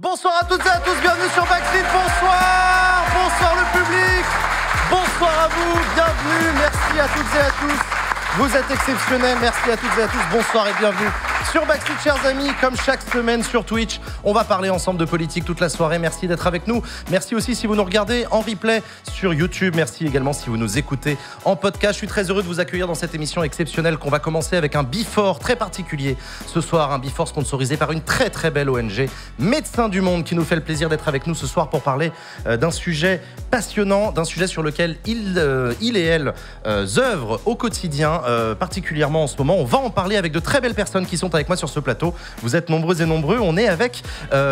Bonsoir à toutes et à tous, bienvenue sur Backseat, bonsoir. Bonsoir le public, bonsoir à vous, bienvenue, merci à toutes et à tous. Vous êtes exceptionnels, merci à toutes et à tous, bonsoir et bienvenue sur Backseat, chers amis, comme chaque semaine sur Twitch. On va parler ensemble de politique toute la soirée, merci d'être avec nous. Merci aussi si vous nous regardez en replay sur YouTube, merci également si vous nous écoutez en podcast. Je suis très heureux de vous accueillir dans cette émission exceptionnelle qu'on va commencer avec un before très particulier. Ce soir, un before sponsorisé par une très très belle ONG, Médecins du Monde, qui nous fait le plaisir d'être avec nous ce soir pour parler d'un sujet passionnant, d'un sujet sur lequel il et elle œuvrent au quotidien, particulièrement en ce moment. On va en parler avec de très belles personnes qui sont avec moi sur ce plateau. Vous êtes nombreux et nombreux. On est avec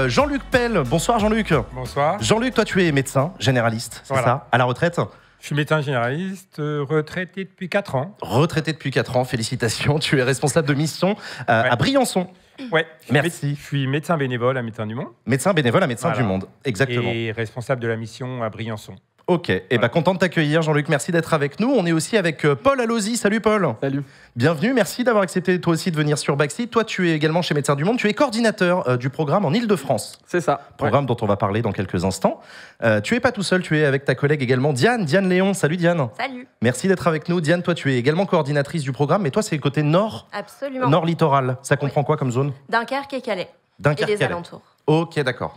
Jean-Luc Pell. Bonsoir Jean-Luc. Bonsoir. Jean-Luc, toi tu es médecin généraliste, c'est ça, à la retraite? Je suis médecin généraliste, retraité depuis 4 ans. Retraité depuis 4 ans, félicitations. Tu es responsable de mission à Briançon. Ouais, merci. Je suis médecin bénévole à Médecins du Monde. Médecin bénévole à Médecins du Monde, exactement. Et responsable de la mission à Briançon. Ok, et content de t'accueillir Jean-Luc, merci d'être avec nous. On est aussi avec Paul Allozzi. Salut Paul. Salut. Bienvenue, merci d'avoir accepté toi aussi de venir sur Backseat. Toi tu es également chez Médecins du Monde, tu es coordinateur du programme en Île-de-France. C'est ça. Programme dont on va parler dans quelques instants. Tu es pas tout seul, tu es avec ta collègue également Diane Léon. Salut Diane. Salut. Merci d'être avec nous. Diane, toi tu es également coordinatrice du programme, mais toi c'est le côté nord. Absolument. Nord littoral. Ça comprend quoi comme zone? Dunkerque et Calais. Dunkerque et les Calais. alentours. Ok, d'accord.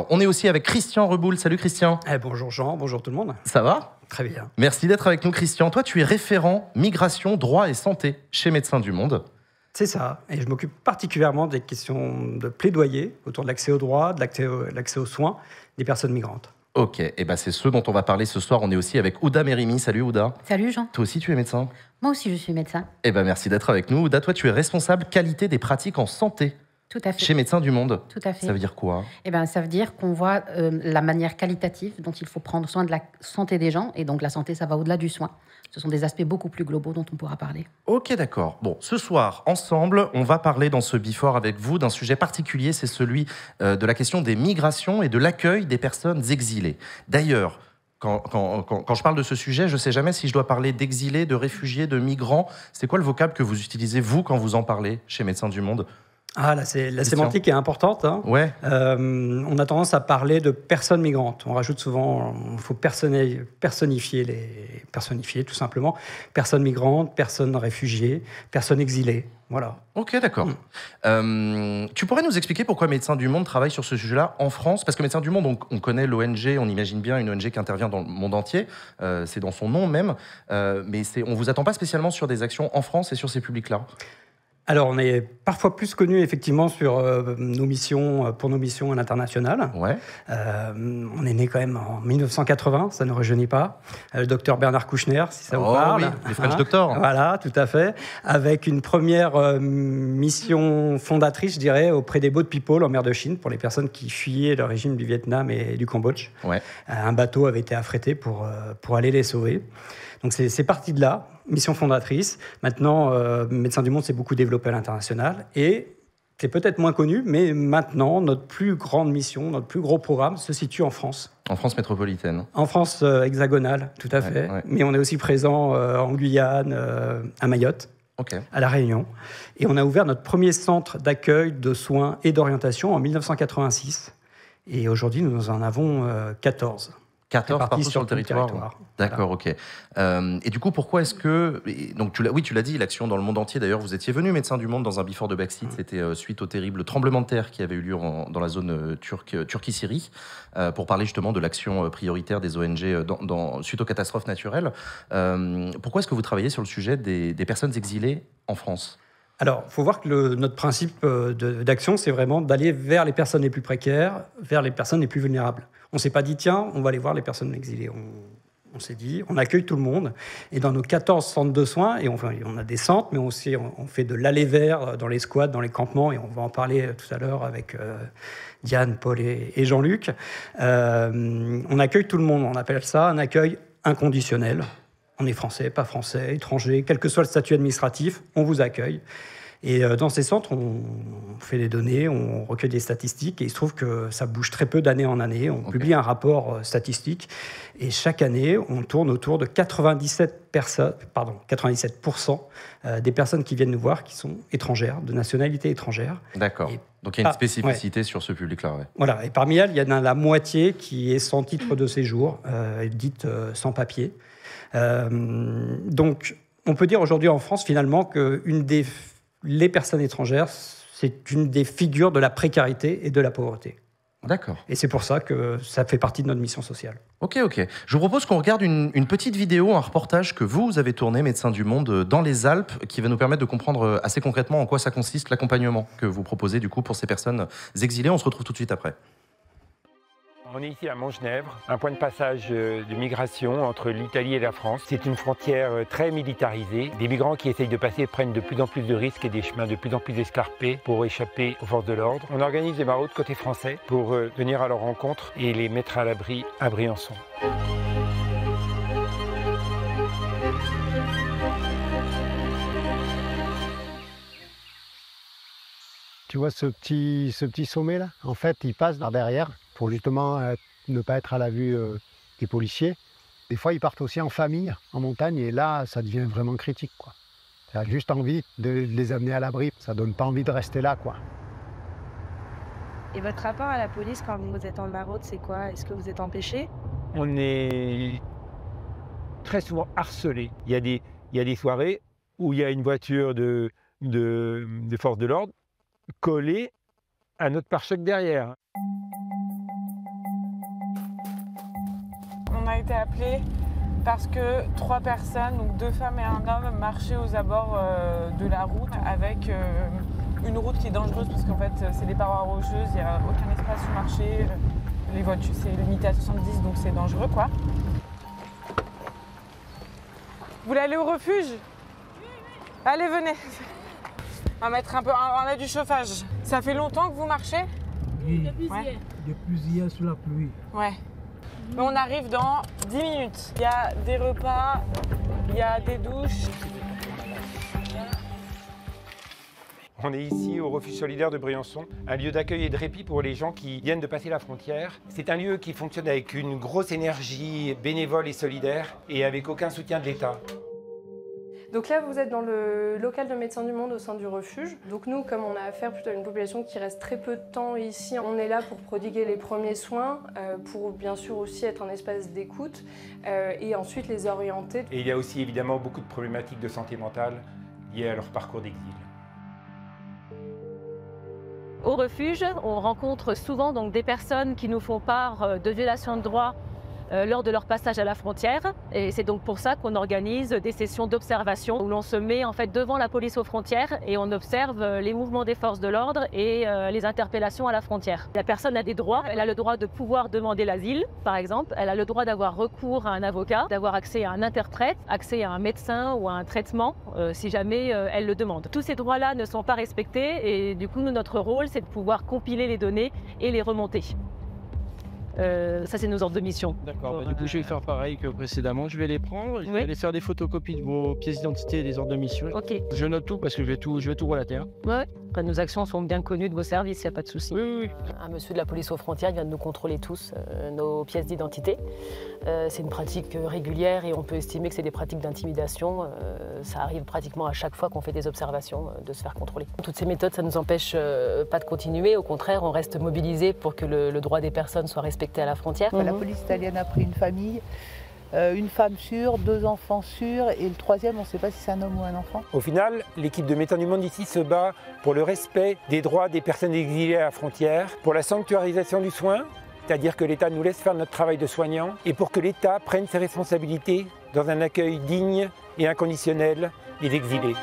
On est aussi avec Christian Reboul. Salut Christian. Bonjour Jean, bonjour tout le monde. Ça va? Très bien. Merci d'être avec nous Christian. Toi tu es référent migration, droit et santé chez Médecins du Monde. C'est ça, et je m'occupe particulièrement des questions de plaidoyer autour de l'accès au droit, de l'accès aux soins des personnes migrantes. Ok, et c'est ce dont on va parler ce soir. On est aussi avec Ouda Mérimi. Salut Ouda. Salut Jean. Toi aussi tu es médecin? Moi aussi je suis médecin. Merci d'être avec nous. Ouda, toi tu es responsable qualité des pratiques en santé. Tout à fait. Chez Médecins du Monde. Tout à fait. Ça veut dire quoi? Ça veut dire qu'on voit la manière qualitative dont il faut prendre soin de la santé des gens. Et donc la santé, ça va au-delà du soin. Ce sont des aspects beaucoup plus globaux dont on pourra parler. Ok, d'accord. Bon, ce soir, ensemble, on va parler dans ce before avec vous d'un sujet particulier. C'est celui de la question des migrations et de l'accueil des personnes exilées. D'ailleurs, quand je parle de ce sujet, je ne sais jamais si je dois parler d'exilés, de réfugiés, de migrants. C'est quoi le vocable que vous utilisez, vous, quand vous en parlez chez Médecins du Monde? Ah, là, la sémantique est importante. Hein. Ouais. On a tendance à parler de personnes migrantes. On rajoute souvent, il faut personnifier, tout simplement. Personnes migrantes, personnes réfugiées, personnes exilées. Voilà. Ok, d'accord. Tu pourrais nous expliquer pourquoi Médecins du Monde travaille sur ce sujet-là en France? Parce que Médecins du Monde, on connaît l'ONG, on imagine bien une ONG qui intervient dans le monde entier. C'est dans son nom même. Mais on ne vous attend pas spécialement sur des actions en France et sur ces publics-là? Alors, on est parfois plus connu effectivement sur nos missions à l'international. Ouais. On est né quand même en 1980, ça ne rajeunit pas. Le docteur Bernard Kouchner, si ça vous parle. Oui, les French Doctors. Voilà, tout à fait. Avec une première mission fondatrice, je dirais, auprès des boat people en mer de Chine, pour les personnes qui fuyaient le régime du Vietnam et du Cambodge. Ouais. Un bateau avait été affrété pour aller les sauver. Donc c'est parti de là, mission fondatrice. Maintenant, Médecins du Monde s'est beaucoup développé à l'international et c'est peut-être moins connu, mais maintenant, notre plus grande mission, notre plus gros programme se situe en France. En France métropolitaine. En France hexagonale, tout à fait. Ouais. Mais on est aussi présent en Guyane, à Mayotte, à La Réunion. Et on a ouvert notre premier centre d'accueil, de soins et d'orientation en 1986. Et aujourd'hui, nous en avons 14. 14 partout sur le territoire. D'accord, voilà. Ok. Et du coup, pourquoi est-ce que... Donc, tu l'as dit, l'action dans le monde entier. D'ailleurs, vous étiez venu, Médecins du Monde, dans un before de Backseat. C'était suite au terrible tremblement de terre qui avait eu lieu dans la zone Turquie-Syrie, pour parler justement de l'action prioritaire des ONG suite aux catastrophes naturelles. Pourquoi est-ce que vous travaillez sur le sujet des personnes exilées en France ? Alors, il faut voir que notre principe d'action, c'est vraiment d'aller vers les personnes les plus précaires, vers les personnes les plus vulnérables. On ne s'est pas dit, tiens, on va aller voir les personnes exilées. On s'est dit, on accueille tout le monde. Et dans nos 14 centres de soins, et on a des centres, mais aussi on fait de l'aller vers dans les squats, dans les campements, et on va en parler tout à l'heure avec Diane, Paul et Jean-Luc. On accueille tout le monde. On appelle ça un accueil inconditionnel. On est français, pas français, étranger, quel que soit le statut administratif, on vous accueille. Et dans ces centres, on fait des données, on recueille des statistiques, et il se trouve que ça bouge très peu d'année en année. On publie un rapport statistique, et chaque année, on tourne autour de 97% des personnes qui viennent nous voir qui sont étrangères, de nationalité étrangère. D'accord. Donc il y a une spécificité sur ce public-là. Ouais. Voilà, et parmi elles, il y en a la moitié qui est sans titre de séjour, dite sans papier. Donc, on peut dire aujourd'hui en France, finalement, que les personnes étrangères, c'est une des figures de la précarité et de la pauvreté. D'accord. Et c'est pour ça que ça fait partie de notre mission sociale. Ok. Je vous propose qu'on regarde une petite vidéo, un reportage que vous avez tourné, Médecins du Monde, dans les Alpes, qui va nous permettre de comprendre assez concrètement en quoi ça consiste l'accompagnement que vous proposez du coup pour ces personnes exilées. On se retrouve tout de suite après. On est ici à Montgenèvre, un point de passage de migration entre l'Italie et la France. C'est une frontière très militarisée. Des migrants qui essayent de passer prennent de plus en plus de risques et des chemins de plus en plus escarpés pour échapper aux forces de l'ordre. On organise des maraudes côté français pour venir à leur rencontre et les mettre à l'abri à Briançon. Tu vois ce petit sommet là, en fait il passe par derrière pour justement ne pas être à la vue des policiers. Des fois ils partent aussi en famille, en montagne, et là ça devient vraiment critique, quoi. Tu as juste envie de les amener à l'abri, ça donne pas envie de rester là, quoi. Et votre rapport à la police quand vous êtes en maraude, c'est quoi? Est-ce que vous êtes empêché? On est très souvent harcelé. Il y a des soirées où il y a une voiture de force de l'ordre collée à notre pare-choc derrière. On a été appelés parce que 3 personnes, donc 2 femmes et un homme, marchaient aux abords de la route avec une route qui est dangereuse parce qu'en fait c'est des parois rocheuses, il n'y a aucun espace où marcher. Les voitures, c'est limité à 70, donc c'est dangereux, quoi. Vous voulez aller au refuge? Allez, venez. On va mettre un peu, on a du chauffage. Ça fait longtemps que vous marchez? Oui, depuis hier sous la pluie. Ouais. Mais on arrive dans 10 minutes. Il y a des repas, il y a des douches. On est ici au refuge solidaire de Briançon, un lieu d'accueil et de répit pour les gens qui viennent de passer la frontière. C'est un lieu qui fonctionne avec une grosse énergie bénévole et solidaire et avec aucun soutien de l'État. Donc là, vous êtes dans le local de Médecins du Monde au sein du refuge. Donc nous, comme on a affaire plutôt à une population qui reste très peu de temps ici, on est là pour prodiguer les premiers soins, pour bien sûr aussi être un espace d'écoute et ensuite les orienter. Et il y a aussi évidemment beaucoup de problématiques de santé mentale liées à leur parcours d'exil. Au refuge, on rencontre souvent donc, des personnes qui nous font part de violations de droits lors de leur passage à la frontière. Et c'est donc pour ça qu'on organise des sessions d'observation où l'on se met en fait devant la police aux frontières et on observe les mouvements des forces de l'ordre et les interpellations à la frontière. La personne a des droits, elle a le droit de pouvoir demander l'asile, par exemple, elle a le droit d'avoir recours à un avocat, d'avoir accès à un interprète, accès à un médecin ou à un traitement si jamais elle le demande. Tous ces droits-là ne sont pas respectés et du coup notre rôle c'est de pouvoir compiler les données et les remonter. Ça, c'est nos ordres de mission. D'accord, du coup, je vais faire pareil que précédemment. Je vais les prendre, je vais aller faire des photocopies de vos pièces d'identité et des ordres de mission. Ok. Je note tout parce que je vais tout relater. Ouais. Après, nos actions sont bien connues de vos services, il n'y a pas de souci. Oui. Un monsieur de la police aux frontières vient de nous contrôler tous nos pièces d'identité. C'est une pratique régulière et on peut estimer que c'est des pratiques d'intimidation. Ça arrive pratiquement à chaque fois qu'on fait des observations de se faire contrôler. Toutes ces méthodes, ça ne nous empêche pas de continuer. Au contraire, on reste mobilisés pour que le droit des personnes soit respecté à la frontière. La police italienne a pris une famille, une femme sûre, 2 enfants sûrs et le 3e, on ne sait pas si c'est un homme ou un enfant. Au final, l'équipe de Médecins du Monde ici se bat pour le respect des droits des personnes exilées à la frontière, pour la sanctuarisation du soin, c'est-à-dire que l'État nous laisse faire notre travail de soignant, et pour que l'État prenne ses responsabilités dans un accueil digne et inconditionnel des exilés.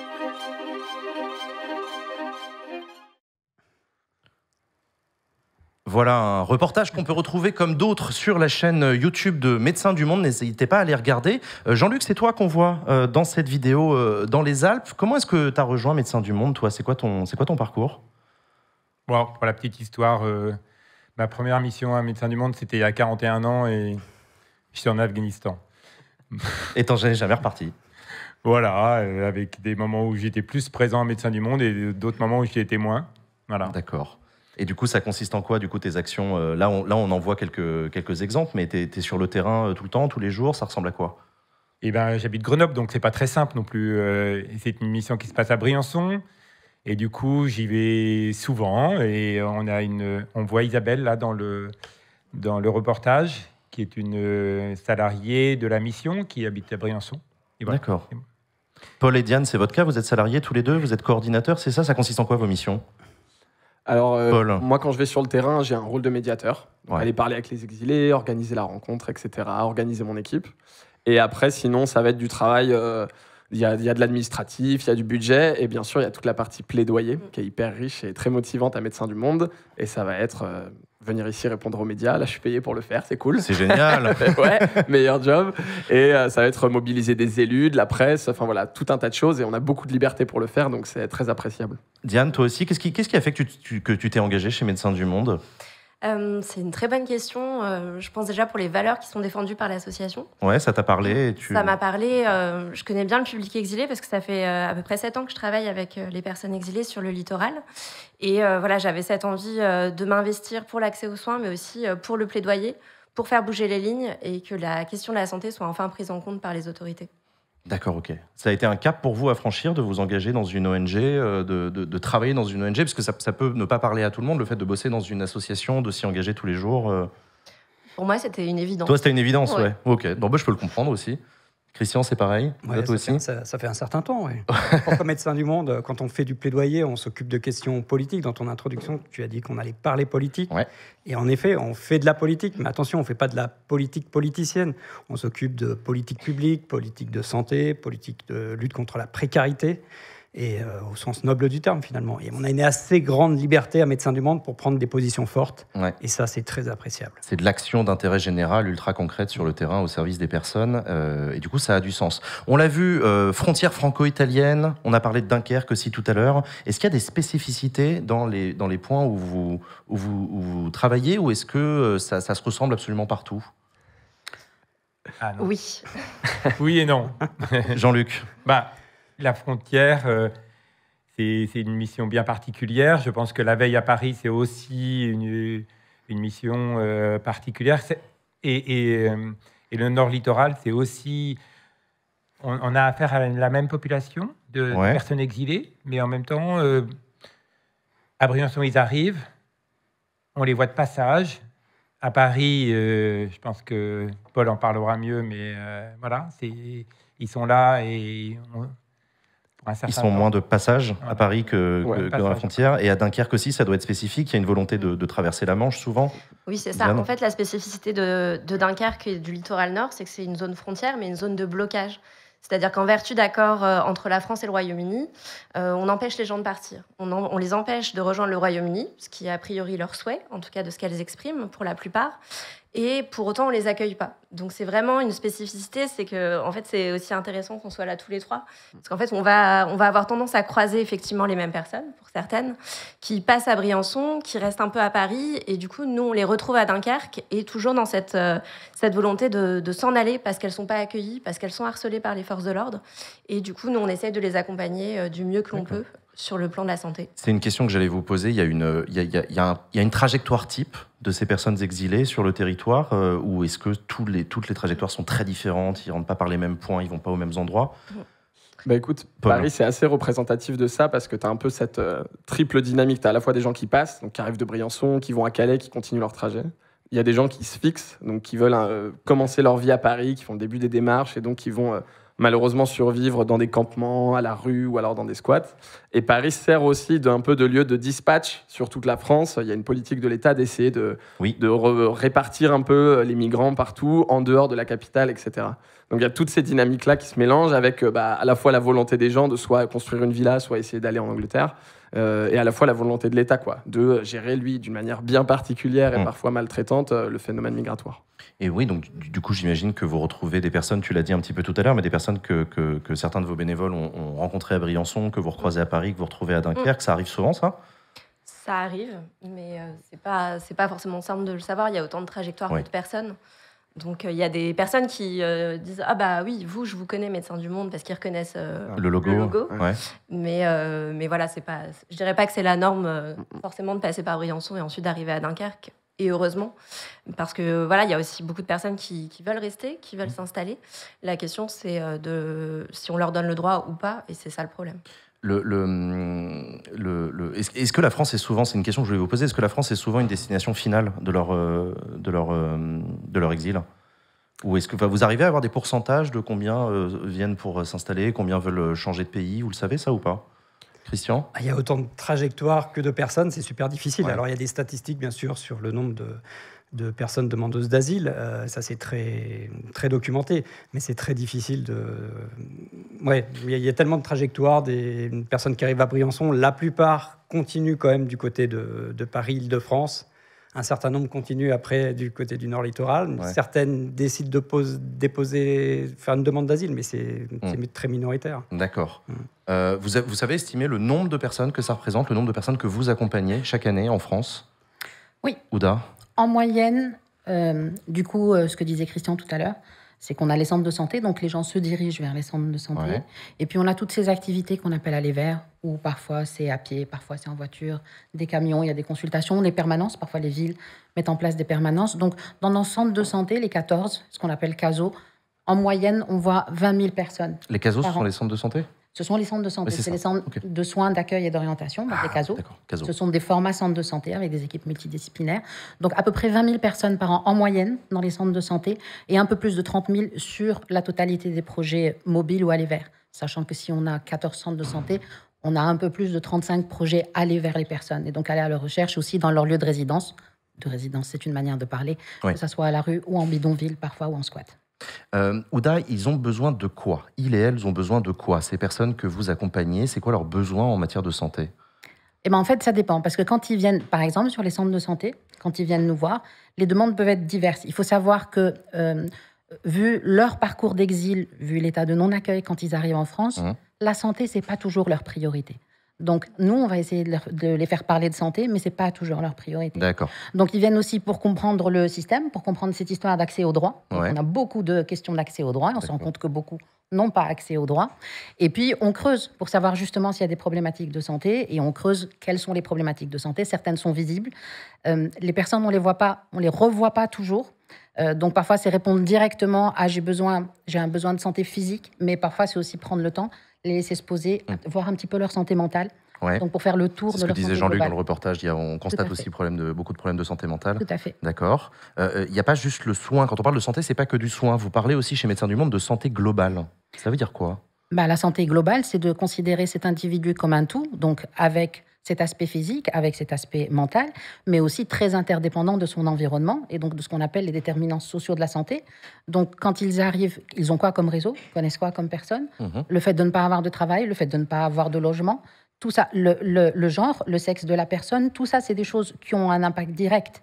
Voilà un reportage qu'on peut retrouver comme d'autres sur la chaîne YouTube de Médecins du Monde. N'hésitez pas à les regarder. Jean-Luc, c'est toi qu'on voit dans cette vidéo dans les Alpes. Comment est-ce que tu as rejoint Médecins du Monde, toi? C'est quoi ton parcours? Bon, pour la petite histoire, ma première mission à Médecins du Monde, c'était il y a 41 ans et j'étais en Afghanistan. Et t'en es jamais reparti? Voilà, avec des moments où j'étais plus présent à Médecins du Monde et d'autres moments où j'y étais moins. Voilà. D'accord. Et du coup, ça consiste en quoi, du coup, tes actions là, on en voit quelques exemples, mais tu es sur le terrain tout le temps, tous les jours, ça ressemble à quoi? Eh ben, j'habite Grenoble, donc c'est pas très simple non plus. C'est une mission qui se passe à Briançon. Et du coup, j'y vais souvent. Et on voit Isabelle, là, dans le reportage, qui est une salariée de la mission qui habite à Briançon. Voilà. D'accord. Paul et Diane, c'est votre cas? Vous êtes salariés tous les deux? Vous êtes coordinateurs, c'est ça? Ça consiste en quoi, vos missions? Alors, Paul. moi, quand je vais sur le terrain, j'ai un rôle de médiateur. Donc, aller parler avec les exilés, organiser la rencontre, etc., organiser mon équipe. Et après, sinon, ça va être du travail. Il y a de l'administratif, il y a du budget. Et bien sûr, il y a toute la partie plaidoyer, qui est hyper riche et très motivante à Médecins du Monde. Et ça va être venir ici répondre aux médias. Là, je suis payé pour le faire, c'est cool. C'est génial. Ouais, meilleur job. Et ça va être mobiliser des élus, de la presse, enfin voilà, tout un tas de choses. Et on a beaucoup de liberté pour le faire, donc c'est très appréciable. Diane, toi aussi, qu'est-ce qui a fait que tu t'es engagée chez Médecins du Monde? C'est une très bonne question. Je pense déjà pour les valeurs qui sont défendues par l'association. Ouais, ça t'a parlé Ça m'a parlé. Je connais bien le public exilé parce que ça fait à peu près 7 ans que je travaille avec les personnes exilées sur le littoral. Et voilà, j'avais cette envie de m'investir pour l'accès aux soins, mais aussi pour le plaidoyer, pour faire bouger les lignes et que la question de la santé soit enfin prise en compte par les autorités. D'accord, ok. Ça a été un cap pour vous à franchir, de vous engager dans une ONG, de travailler dans une ONG, parce que ça peut ne pas parler à tout le monde, le fait de bosser dans une association, de s'y engager tous les jours. Pour moi, c'était une évidence. Toi, c'était une évidence, ouais. Ok, bon, bah, je peux le comprendre aussi. Christian, c'est pareil? Ouais, toi aussi ça fait un certain temps, oui. Comme Médecins du Monde, quand on fait du plaidoyer, on s'occupe de questions politiques. Dans ton introduction, tu as dit qu'on allait parler politique. Ouais. Et en effet, on fait de la politique, mais attention, on ne fait pas de la politique politicienne. On s'occupe de politique publique, politique de santé, politique de lutte contre la précarité, et au sens noble du terme, finalement. Et on a une assez grande liberté à Médecins du Monde pour prendre des positions fortes, et ça, c'est très appréciable. C'est de l'action d'intérêt général, ultra concrète sur le terrain, au service des personnes, et du coup, ça a du sens. On l'a vu, frontière franco-italienne, on a parlé de Dunkerque aussi tout à l'heure. Est-ce qu'il y a des spécificités dans les points où vous travaillez, ou est-ce que ça se ressemble absolument partout? Oui. Oui et non. Jean-Luc? La frontière, c'est une mission bien particulière. Je pense que la veille à Paris, c'est aussi une mission particulière. Et le Nord littoral, c'est aussi... On a affaire à la même population de personnes exilées, mais en même temps, à Briançon, ils arrivent, on les voit de passage. À Paris, je pense que Paul en parlera mieux, mais voilà, ils sont là et... Ils sont moins de passage à Paris que dans la frontière. Et à Dunkerque aussi, ça doit être spécifique. Il y a une volonté de traverser la Manche souvent. Oui, c'est ça. En fait, la spécificité de Dunkerque et du littoral nord, c'est que c'est une zone frontière, mais une zone de blocage. C'est-à-dire qu'en vertu d'accords entre la France et le Royaume-Uni, on empêche les gens de partir. On les empêche de rejoindre le Royaume-Uni, ce qui est a priori leur souhait, en tout cas de ce qu'elles expriment pour la plupart. Et pour autant, on les accueille pas. Donc c'est vraiment une spécificité, c'est que en fait c'est aussi intéressant qu'on soit là tous les trois, parce qu'en fait on va avoir tendance à croiser effectivement les mêmes personnes pour certaines, qui passent à Briançon, qui restent un peu à Paris, et du coup nous on les retrouve à Dunkerque, et toujours dans cette volonté de s'en aller parce qu'elles sont pas accueillies, parce qu'elles sont harcelées par les forces de l'ordre, et du coup nous on essaye de les accompagner du mieux que l'on peut sur le plan de la santé. C'est une question que j'allais vous poser. Il y a une trajectoire type de ces personnes exilées sur le territoire, ou est-ce que toutes les trajectoires sont très différentes, ils ne rentrent pas par les mêmes points, ils ne vont pas aux mêmes endroits? Écoute, Paris, c'est assez représentatif de ça, parce que tu as un peu cette triple dynamique. Tu as à la fois des gens qui passent, donc qui arrivent de Briançon, qui vont à Calais, qui continuent leur trajet. Il y a des gens qui se fixent, donc qui veulent commencer leur vie à Paris, qui font le début des démarches, et donc qui vont... malheureusement survivre dans des campements, à la rue ou alors dans des squats. Et Paris sert aussi d'un peu de lieu de dispatch sur toute la France. Il y a une politique de l'État d'essayer de répartir un peu les migrants partout, en dehors de la capitale, etc. Donc il y a toutes ces dynamiques-là qui se mélangent avec à la fois la volonté des gens de soit construire une villa, soit essayer d'aller en Angleterre, et à la fois la volonté de l'État, de gérer, lui, d'une manière bien particulière et parfois maltraitante, le phénomène migratoire. Et oui, donc du coup, j'imagine que vous retrouvez des personnes, tu l'as dit un petit peu tout à l'heure, mais des personnes que certains de vos bénévoles ont rencontrées à Briançon, que vous recroisez à Paris, que vous retrouvez à Dunkerque. Ça arrive souvent, ça? Ça arrive, mais c'est pas forcément simple de le savoir. Il y a autant de trajectoires que de personnes. Donc, il y a des personnes qui disent « Ah bah oui, vous, je vous connais, Médecins du Monde », parce qu'ils reconnaissent le logo. Ouais. Mais voilà, je dirais pas que c'est la norme forcément de passer par Briançon et ensuite d'arriver à Dunkerque. Et heureusement, parce que voilà, il y a aussi beaucoup de personnes qui veulent rester, qui veulent s'installer. La question, c'est si on leur donne le droit ou pas, et c'est ça le problème. Est-ce que la France est souvent, c'est une question que je voulais vous poser, est-ce que la France est souvent une destination finale de leur exil? Ou est-ce que vous arrivez à avoir des pourcentages de combien viennent pour s'installer, combien veulent changer de pays? Vous le savez ça ou pas, Christian? Il y a autant de trajectoires que de personnes, c'est super difficile. Ouais. Alors il y a des statistiques bien sûr sur le nombre de personnes demandeuses d'asile, ça c'est très, très documenté, mais c'est très difficile de... Ouais, il y a tellement de trajectoires, des personnes qui arrivent à Briançon, la plupart continuent quand même du côté de Paris, Île-de-France, un certain nombre continuent après du côté du Nord littoral, Ouais. certaines décident de faire une demande d'asile, mais c'est très minoritaire. D'accord. Vous savez estimer le nombre de personnes que ça représente, le nombre de personnes que vous accompagnez chaque année en France? Oui. Ouda? En moyenne, du coup, ce que disait Christian tout à l'heure, c'est qu'on a les centres de santé, donc les gens se dirigent vers les centres de santé. Ouais. Et puis on a toutes ces activités qu'on appelle aller vers, où parfois c'est à pied, parfois c'est en voiture, des camions, il y a des consultations, des permanences. Parfois les villes mettent en place des permanences. Donc dans nos centres de santé, les 14, ce qu'on appelle CASO, en moyenne, on voit 20 000 personnes. Les CASO, ce par sont an. les centres de santé? Ce sont les centres de santé, Oui, c'est c'est ça. les centres de soins, d'accueil et d'orientation, donc les CASO. CASO. Ce sont des formats centres de santé avec des équipes multidisciplinaires. Donc à peu près 20 000 personnes par an en moyenne dans les centres de santé et un peu plus de 30 000 sur la totalité des projets mobiles ou aller vers. Sachant que si on a 14 centres de santé, on a un peu plus de 35 projets aller vers les personnes et donc aller à leur recherche aussi dans leur lieu de résidence. De résidence, c'est une manière de parler, Oui. que ce soit à la rue ou en bidonville parfois ou en squat. Ouda, ils ont besoin de quoi? Ils et elles ont besoin de quoi? Ces personnes que vous accompagnez, c'est quoi leurs besoins en matière de santé? Eh ben, en fait, ça dépend. Parce que quand ils viennent, par exemple, sur les centres de santé, quand ils viennent nous voir, les demandes peuvent être diverses. Il faut savoir que, vu leur parcours d'exil, vu l'état de non-accueil quand ils arrivent en France, la santé, c'est pas toujours leur priorité. Donc, nous, on va essayer de les faire parler de santé, mais c'est pas toujours leur priorité. D'accord. Donc, ils viennent aussi pour comprendre le système, pour comprendre cette histoire d'accès au droit. Donc, Ouais. on a beaucoup de questions d'accès au droit, et on se rend compte que beaucoup n'ont pas accès au droit. Et puis, on creuse pour savoir justement s'il y a des problématiques de santé, et on creuse quelles sont les problématiques de santé. Certaines sont visibles. Les personnes, on les revoit pas toujours. Donc, parfois, c'est répondre directement à j'ai un besoin de santé physique, mais parfois, c'est aussi prendre le temps, les laisser se poser, voir un petit peu leur santé mentale. Ouais. Donc, pour faire le tour C'est de ce que leur disait santé Jean-Luc globale. dans le reportage. On constate aussi beaucoup de problèmes de santé mentale. Tout à fait. D'accord. Il n'y a pas juste le soin. Quand on parle de santé, c'est pas que du soin. Vous parlez aussi chez Médecins du Monde de santé globale. Ça veut dire quoi? La santé globale, c'est de considérer cet individu comme un tout, donc avec cet aspect physique, avec cet aspect mental, mais aussi très interdépendant de son environnement et donc de ce qu'on appelle les déterminants sociaux de la santé. Donc, quand ils arrivent, ils ont quoi comme réseau? Ils connaissent quoi comme personne? Le fait de ne pas avoir de travail, le fait de ne pas avoir de logement, tout ça, le genre, le sexe de la personne, tout ça, c'est des choses qui ont un impact direct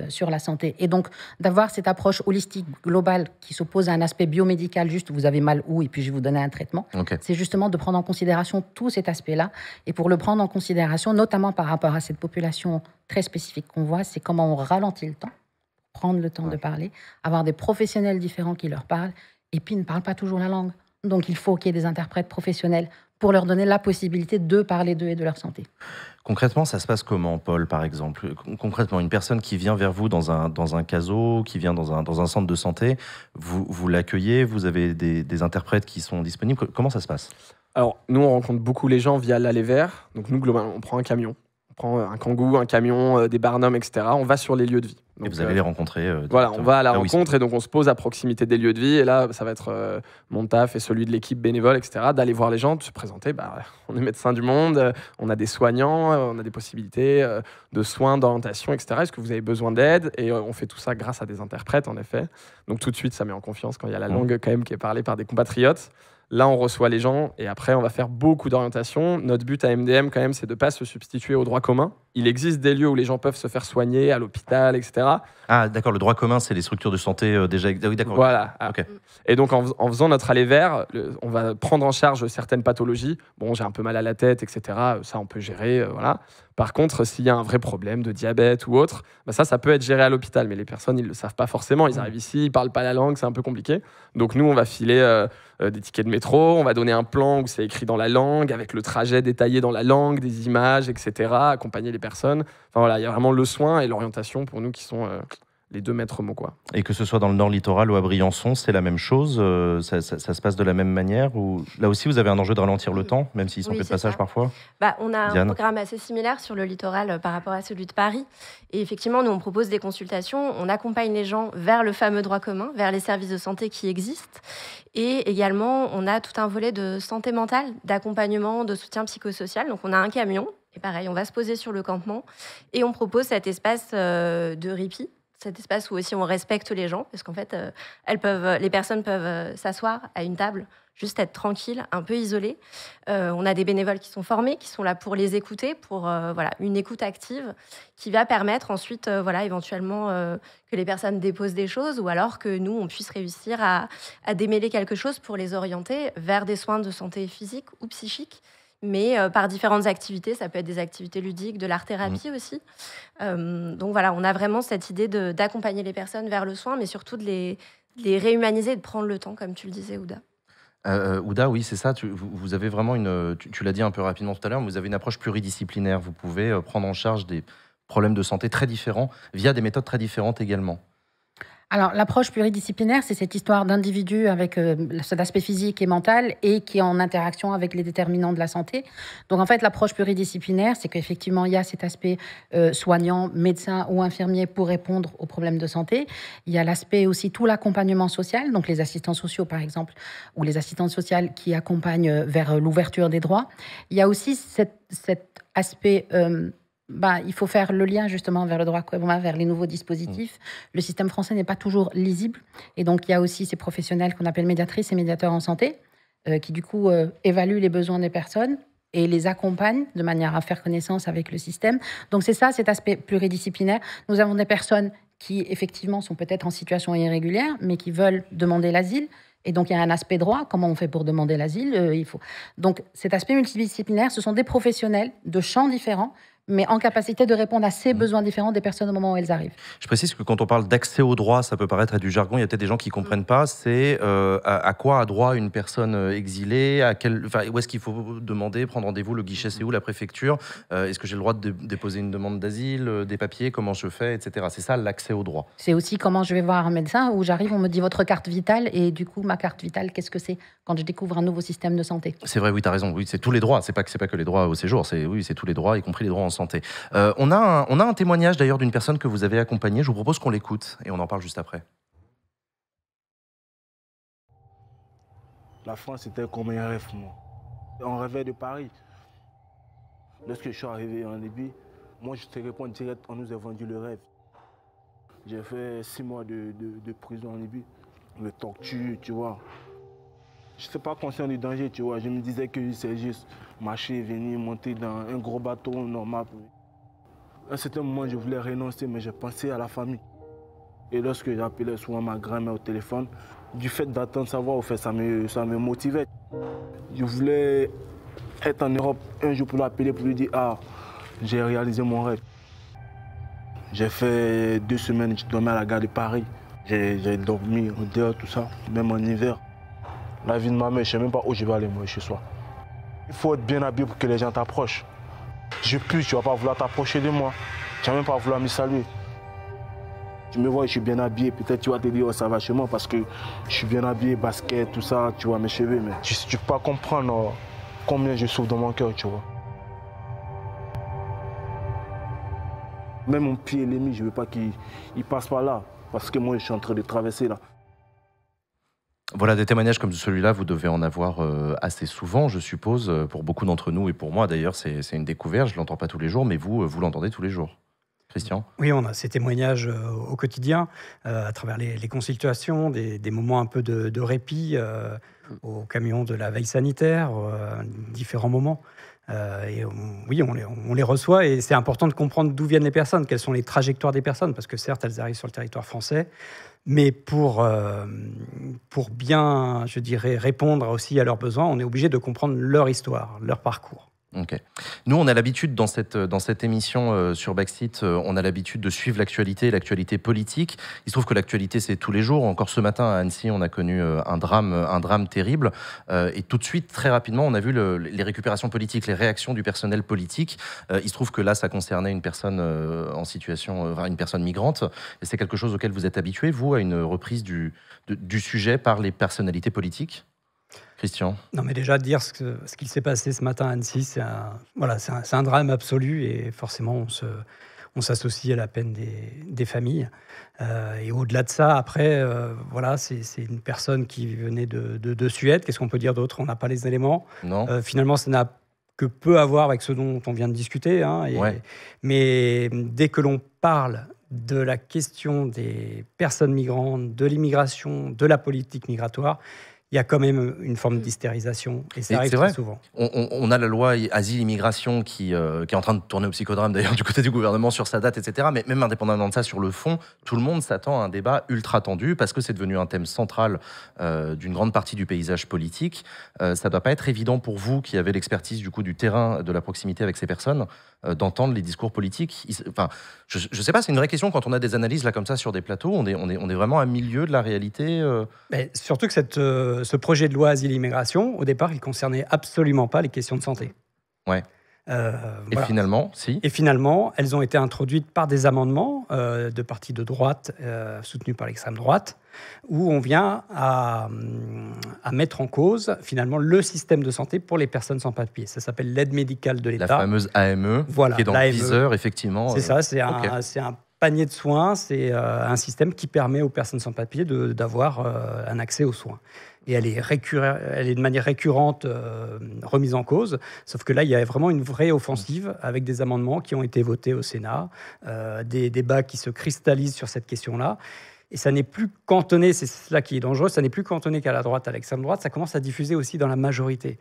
sur la santé. Et donc, d'avoir cette approche holistique, globale, qui s'oppose à un aspect biomédical, juste vous avez mal où, et puis je vais vous donner un traitement, c'est justement de prendre en considération tout cet aspect-là. Et pour le prendre en considération, notamment par rapport à cette population très spécifique qu'on voit, c'est comment on ralentit le temps, prendre le temps de parler, avoir des professionnels différents qui leur parlent, et puis ils ne parlent pas toujours la langue. Donc, il faut qu'il y ait des interprètes professionnels pour leur donner la possibilité de parler d'eux et de leur santé. Concrètement, ça se passe comment, Paul, par exemple? Concrètement, une personne qui vient vers vous dans un CASO, qui vient dans un centre de santé, vous l'accueillez, vous avez des interprètes qui sont disponibles. Comment ça se passe? Alors, nous, on rencontre beaucoup les gens via l'aller vers. Donc, nous, globalement, on prend un camion. On prend un kangou, un camion, des barnums, etc. On va sur les lieux de vie. Donc, et vous allez les rencontrer voilà, on va à la là où ils rencontre sont. et donc on se pose à proximité des lieux de vie. Et là, ça va être mon taf et celui de l'équipe bénévole, etc. D'aller voir les gens, de se présenter. On est Médecins du Monde, on a des soignants, on a des possibilités de soins, d'orientation, etc. Est-ce que vous avez besoin d'aide? Et on fait tout ça grâce à des interprètes, en effet. Donc tout de suite, ça met en confiance quand il y a la langue quand même qui est parlée par des compatriotes. Là, on reçoit les gens et après, on va faire beaucoup d'orientation. Notre but à MDM, quand même, c'est de ne pas se substituer au droit commun. Il existe des lieux où les gens peuvent se faire soigner, à l'hôpital, etc. Ah, d'accord, le droit commun, c'est les structures de santé déjà... Ah oui, d'accord. Voilà. Ok. Et donc, en faisant notre aller vers, on va prendre en charge certaines pathologies. Bon, j'ai un peu mal à la tête, etc. Ça, on peut gérer, voilà. Par contre, s'il y a un vrai problème de diabète ou autre, ça peut être géré à l'hôpital. Mais les personnes, ils ne le savent pas forcément. Ils arrivent ici, ils ne parlent pas la langue, c'est un peu compliqué. Donc nous, on va filer des tickets de métro, on va donner un plan où c'est écrit dans la langue, avec le trajet détaillé dans la langue, des images, etc., accompagner les personnes. Enfin voilà, il y a vraiment le soin et l'orientation pour nous qui sont les deux maîtres mots, quoi. Et que ce soit dans le Nord littoral ou à Briançon, c'est la même chose, ça se passe de la même manière, ou là aussi vous avez un enjeu de ralentir le temps, même s'ils sont fait de passage parfois? On a un programme assez similaire sur le littoral par rapport à celui de Paris. Et effectivement, nous, on propose des consultations, on accompagne les gens vers le fameux droit commun, vers les services de santé qui existent. Et également, on a tout un volet de santé mentale, d'accompagnement, de soutien psychosocial. Donc, on a un camion, et pareil, on va se poser sur le campement, et on propose cet espace de répit, cet espace où aussi on respecte les gens, parce qu'en fait, les personnes peuvent s'asseoir à une table, juste être tranquilles, un peu isolées. On a des bénévoles qui sont formés, qui sont là pour les écouter, pour une écoute active, qui va permettre ensuite, éventuellement, que les personnes déposent des choses, ou alors que nous, on puisse réussir à démêler quelque chose pour les orienter vers des soins de santé physique ou psychique, mais par différentes activités. Ça peut être des activités ludiques, de l'art-thérapie aussi. Donc voilà, on a vraiment cette idée d'accompagner les personnes vers le soin, mais surtout de les réhumaniser et de prendre le temps, comme tu le disais, Ouda. Ouda, oui, c'est ça. Vous avez vraiment tu l'as dit un peu rapidement tout à l'heure, mais vous avez une approche pluridisciplinaire. Vous pouvez prendre en charge des problèmes de santé très différents via des méthodes très différentes également. Alors, l'approche pluridisciplinaire, c'est cette histoire d'individus avec cet aspect physique et mental et qui est en interaction avec les déterminants de la santé. Donc, en fait, l'approche pluridisciplinaire, c'est qu'effectivement, il y a cet aspect soignant, médecin ou infirmier pour répondre aux problèmes de santé. Il y a l'aspect aussi tout l'accompagnement social, donc les assistants sociaux, par exemple, ou les assistantes sociales qui accompagnent vers l'ouverture des droits. Il y a aussi cet aspect... il faut faire le lien justement vers le droit commun, vers les nouveaux dispositifs. Le système français n'est pas toujours lisible. Et donc, il y a aussi ces professionnels qu'on appelle médiatrices et médiateurs en santé, qui du coup évaluent les besoins des personnes et les accompagnent de manière à faire connaissance avec le système. Donc, c'est ça, cet aspect pluridisciplinaire. Nous avons des personnes qui, effectivement, sont peut-être en situation irrégulière, mais qui veulent demander l'asile. Et donc, il y a un aspect droit. Comment on fait pour demander l'asile? Donc, cet aspect multidisciplinaire, ce sont des professionnels de champs différents, mais en capacité de répondre à ces besoins différents des personnes au moment où elles arrivent. Je précise que quand on parle d'accès au droit, ça peut paraître être du jargon, il y a peut-être des gens qui ne comprennent pas, c'est à quoi a droit une personne exilée, où est-ce qu'il faut demander, prendre rendez-vous, le guichet c'est où, la préfecture, est-ce que j'ai le droit de déposer une demande d'asile, des papiers, comment je fais, etc. C'est ça l'accès au droit. C'est aussi comment je vais voir un médecin, où j'arrive, on me dit votre carte vitale, et du coup ma carte vitale, qu'est-ce que c'est quand je découvre un nouveau système de santé? C'est vrai, oui, tu as raison, oui, c'est tous les droits, c'est pas que les droits au séjour, c'est tous les droits, y compris les droits en santé. On a un témoignage d'ailleurs d'une personne que vous avez accompagnée. Je vous propose qu'on l'écoute et on en parle juste après. La France, c'était comme un rêve, moi. On rêvait de Paris. Lorsque je suis arrivé en Libye, moi, je te réponds direct, on nous a vendu le rêve. J'ai fait 6 mois de prison en Libye. Le torture, tu vois. Je n'étais pas conscient du danger, tu vois. Je me disais que c'est juste marcher, venir, monter dans un gros bateau normal. À un certain moment, je voulais renoncer, mais j'ai pensé à la famille. Et lorsque j'appelais souvent ma grand-mère au téléphone, du fait d'attendre savoir, au fait, ça me motivait. Je voulais être en Europe un jour pour l'appeler, pour lui dire « Ah, j'ai réalisé mon rêve ». J'ai fait 2 semaines, je dormais à la gare de Paris. J'ai dormi en dehors, tout ça, même en hiver. La vie de ma mère, je ne sais même pas où je vais aller, moi, chez soi. Il faut être bien habillé pour que les gens t'approchent. Je pue, tu ne vas pas vouloir t'approcher de moi. Tu ne vas même pas vouloir me saluer. Tu me vois, je suis bien habillé. Peut-être tu vas te dire, oh, ça va chez moi parce que je suis bien habillé, basket, tout ça, tu vois, mes cheveux. Mais tu ne peux pas comprendre combien je souffre dans mon cœur, tu vois. Même mon pied ennemi, je ne veux pas qu'il passe par là. Parce que moi, je suis en train de traverser là. Voilà, des témoignages comme celui-là, vous devez en avoir assez souvent, je suppose. Pour beaucoup d'entre nous et pour moi, d'ailleurs, c'est une découverte. Je ne l'entends pas tous les jours, mais vous l'entendez tous les jours. Christian? Oui, on a ces témoignages au quotidien, à travers les consultations, des moments un peu de répit au camion de la veille sanitaire, différents moments. Oui, on les reçoit et c'est important de comprendre d'où viennent les personnes, quelles sont les trajectoires des personnes, parce que certes, elles arrivent sur le territoire français, mais pour bien, je dirais, répondre aussi à leurs besoins, on est obligé de comprendre leur histoire, leur parcours. Ok. Nous, on a l'habitude dans cette émission sur Backseat, on a l'habitude de suivre l'actualité politique. Il se trouve que l'actualité, c'est tous les jours. Encore ce matin, à Annecy, on a connu un drame terrible. Et tout de suite, très rapidement, on a vu les récupérations politiques, les réactions du personnel politique. Il se trouve que là, ça concernait une personne une personne migrante. Et c'est quelque chose auquel vous êtes habitué, vous, à une reprise du sujet par les personnalités politiques ? Christian? Non, mais déjà, dire ce qu'il s'est passé ce matin à Annecy, c'est un drame absolu et forcément, on s'associe à la peine des familles. Et au-delà de ça, après, c'est une personne qui venait de Suède. Qu'est-ce qu'on peut dire d'autre? On n'a pas les éléments. Non. Finalement, ça n'a que peu à voir avec ce dont on vient de discuter. Mais dès que l'on parle de la question des personnes migrantes, de l'immigration, de la politique migratoire, il y a quand même une forme d'hystérisation, et ça arrive très souvent. On a la loi Asile-Immigration qui est en train de tourner au psychodrame, d'ailleurs, du côté du gouvernement sur sa date, etc. Mais même indépendamment de ça, sur le fond, tout le monde s'attend à un débat ultra tendu, parce que c'est devenu un thème central d'une grande partie du paysage politique. Ça ne doit pas être évident pour vous, qui avez l'expertise du terrain, de la proximité avec ces personnes, d'entendre les discours politiques. Enfin, je ne sais pas, c'est une vraie question quand on a des analyses là comme ça sur des plateaux. On est vraiment à milieu de la réalité. Mais surtout que ce projet de loi Asile-Immigration, au départ, il ne concernait absolument pas les questions de santé. Ouais. Et finalement, si. Et finalement, elles ont été introduites par des amendements de partis de droite, soutenus par l'extrême droite, où on vient à mettre en cause, finalement, le système de santé pour les personnes sans papier. Ça s'appelle l'aide médicale de l'État. La fameuse AME, qui est dans le viseur, effectivement. C'est ça, c'est un panier de soins, c'est un système qui permet aux personnes sans papier d'avoir un accès aux soins. Et elle est de manière récurrente remise en cause, sauf que là, il y a vraiment une vraie offensive avec des amendements qui ont été votés au Sénat, des débats qui se cristallisent sur cette question-là. Et ça n'est plus cantonné, c'est cela qui est dangereux, ça n'est plus cantonné qu'à la droite, à l'extrême droite, ça commence à diffuser aussi dans la majorité.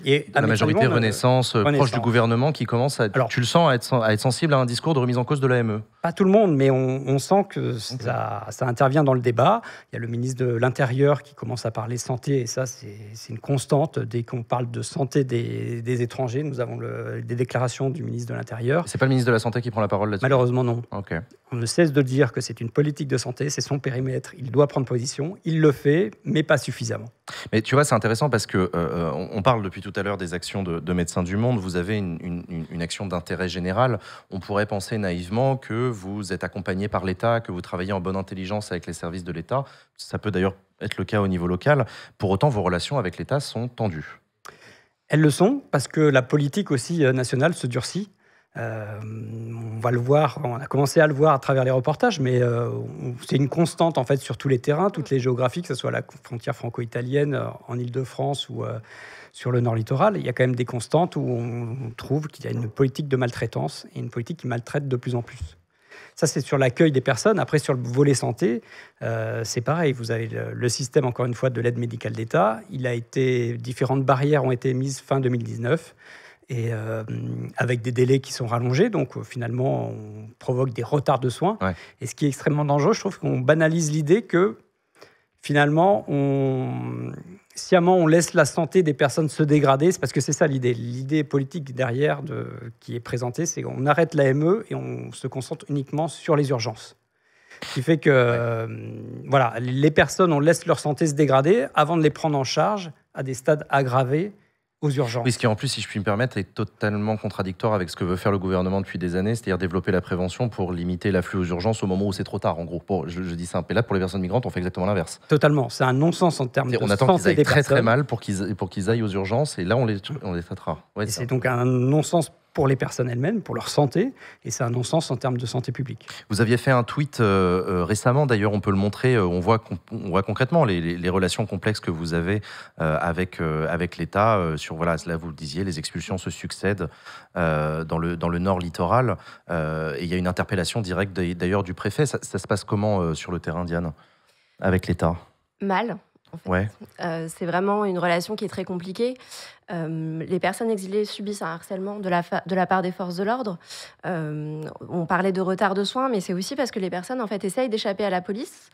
Et la majorité Renaissance, proche du gouvernement, qui commence tu le sens, à être sensible à un discours de remise en cause de l'AME? Pas tout le monde, mais on sent que ça intervient dans le débat. Il y a le ministre de l'Intérieur qui commence à parler santé, et ça, c'est une constante. Dès qu'on parle de santé des étrangers, nous avons des déclarations du ministre de l'Intérieur. C'est pas le ministre de la Santé qui prend la parole là-dessus? Malheureusement, non. Okay. On ne cesse de dire que c'est une politique de santé, c'est son périmètre, il doit prendre position, il le fait, mais pas suffisamment. Mais tu vois, c'est intéressant parce que on parle depuis tout à l'heure des actions de Médecins du Monde. Vous avez une action d'intérêt général. On pourrait penser naïvement que vous êtes accompagné par l'État, que vous travaillez en bonne intelligence avec les services de l'État. Ça peut d'ailleurs être le cas au niveau local. Pour autant, vos relations avec l'État sont tendues. Elles le sont parce que la politique aussi nationale se durcit. On va le voir, on a commencé à le voir à travers les reportages, mais c'est une constante en fait sur tous les terrains, toutes les géographies, que ce soit la frontière franco-italienne, en Île-de-France ou sur le nord littoral. Il y a quand même des constantes où on trouve qu'il y a une politique de maltraitance et une politique qui maltraite de plus en plus. Ça, c'est sur l'accueil des personnes. Après, sur le volet santé, c'est pareil. Vous avez le système, encore une fois, de l'aide médicale d'État. Différentes barrières ont été mises fin 2019. Et avec des délais qui sont rallongés, donc finalement on provoque des retards de soins. Ouais. Et ce qui est extrêmement dangereux, je trouve qu'on banalise l'idée que finalement sciemment on laisse la santé des personnes se dégrader. C'est parce que c'est ça l'idée politique derrière qui est présentée, c'est qu'on arrête l'AME et on se concentre uniquement sur les urgences. Ce qui fait que les personnes, on laisse leur santé se dégrader avant de les prendre en charge à des stades aggravés aux urgences. Oui, ce qui en plus, si je puis me permettre, est totalement contradictoire avec ce que veut faire le gouvernement depuis des années, c'est-à-dire développer la prévention pour limiter l'afflux aux urgences au moment où c'est trop tard, en gros. Je dis simple. Et là, pour les personnes migrantes, on fait exactement l'inverse. Totalement. C'est un non-sens en termes de santé des personnes. On attend qu'ils aillent très mal pour qu'ils aillent aux urgences, et là, on les traitera. Ouais, c'est donc un non-sens pour les personnes elles-mêmes, pour leur santé, et c'est un non-sens en termes de santé publique. Vous aviez fait un tweet récemment, d'ailleurs on peut le montrer, on voit concrètement les relations complexes que vous avez avec l'État, sur, là vous le disiez, les expulsions se succèdent dans le nord littoral, et il y a une interpellation directe d'ailleurs du préfet. Ça se passe comment sur le terrain, Diane, avec l'État? Mal. En fait. Ouais. C'est vraiment une relation qui est très compliquée. Les personnes exilées subissent un harcèlement de la part des forces de l'ordre. On parlait de retard de soins, mais c'est aussi parce que les personnes en fait essayent d'échapper à la police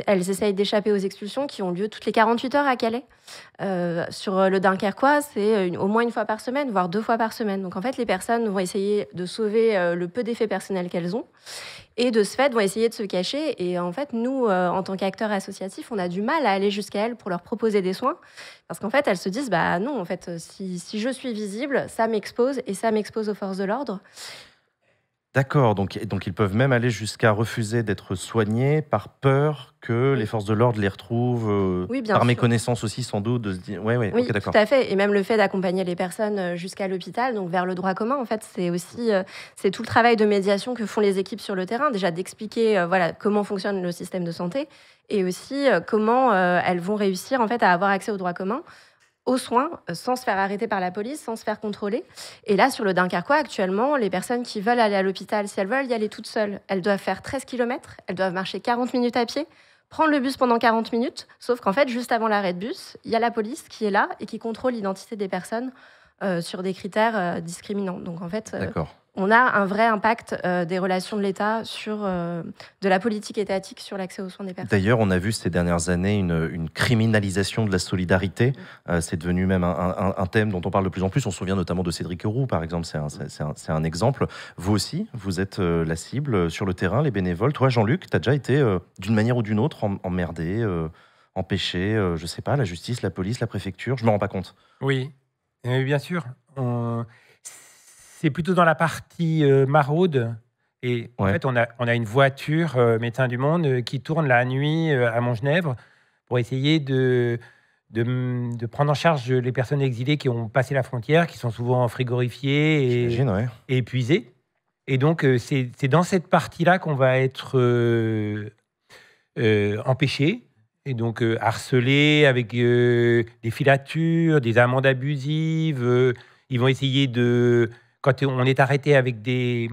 elles essayent d'échapper aux expulsions qui ont lieu toutes les 48 heures à Calais. Sur le Dunkerquois, c'est au moins une fois par semaine, voire 2 fois par semaine. Donc en fait, les personnes vont essayer de sauver le peu d'effets personnels qu'elles ont et de ce fait vont essayer de se cacher. Et en fait, nous, en tant qu'acteurs associatifs, on a du mal à aller jusqu'à elles pour leur proposer des soins parce qu'en fait, elles se disent bah non, en fait, si je suis visible, ça m'expose et ça m'expose aux forces de l'ordre. D'accord, donc ils peuvent même aller jusqu'à refuser d'être soignés par peur que les forces de l'ordre les retrouvent, Oui, bien par sûr. méconnaissance aussi sans doute, de se dire... Oui, Oui, ok, d'accord. tout à fait. Et même le fait d'accompagner les personnes jusqu'à l'hôpital, donc vers le droit commun, en fait, c'est aussi c'est tout le travail de médiation que font les équipes sur le terrain. Déjà d'expliquer voilà, comment fonctionne le système de santé et aussi comment elles vont réussir en fait, à avoir accès au droit commun, aux soins, sans se faire arrêter par la police, sans se faire contrôler. Et là, sur le Dunkerquois, actuellement, les personnes qui veulent aller à l'hôpital, si elles veulent y aller toutes seules, elles doivent faire 13 km, elles doivent marcher 40 minutes à pied, prendre le bus pendant 40 minutes, sauf qu'en fait, juste avant l'arrêt de bus, il y a la police qui est là et qui contrôle l'identité des personnes sur des critères discriminants. Donc en fait, on a un vrai impact des relations de l'État sur de la politique étatique sur l'accès aux soins des personnes. D'ailleurs, on a vu ces dernières années une criminalisation de la solidarité. C'est devenu même un thème dont on parle de plus en plus. On se souvient notamment de Cédric Roux, par exemple. C'est un exemple. Vous aussi, vous êtes la cible sur le terrain, les bénévoles. Toi, Jean-Luc, tu as déjà été, d'une manière ou d'une autre, emmerdé, empêché, je ne sais pas, la justice, la police, la préfecture. Je ne me rends pas compte. Oui, bien sûr. C'est plutôt dans la partie maraude. Et en fait, on a une voiture Médecins du Monde qui tourne la nuit à Montgenèvre pour essayer de prendre en charge les personnes exilées qui ont passé la frontière, qui sont souvent frigorifiées et épuisées. Et donc, c'est dans cette partie-là qu'on va être empêché. Et donc, harcelé avec des filatures, des amendes abusives. Ils vont essayer de... Quand on est arrêté avec des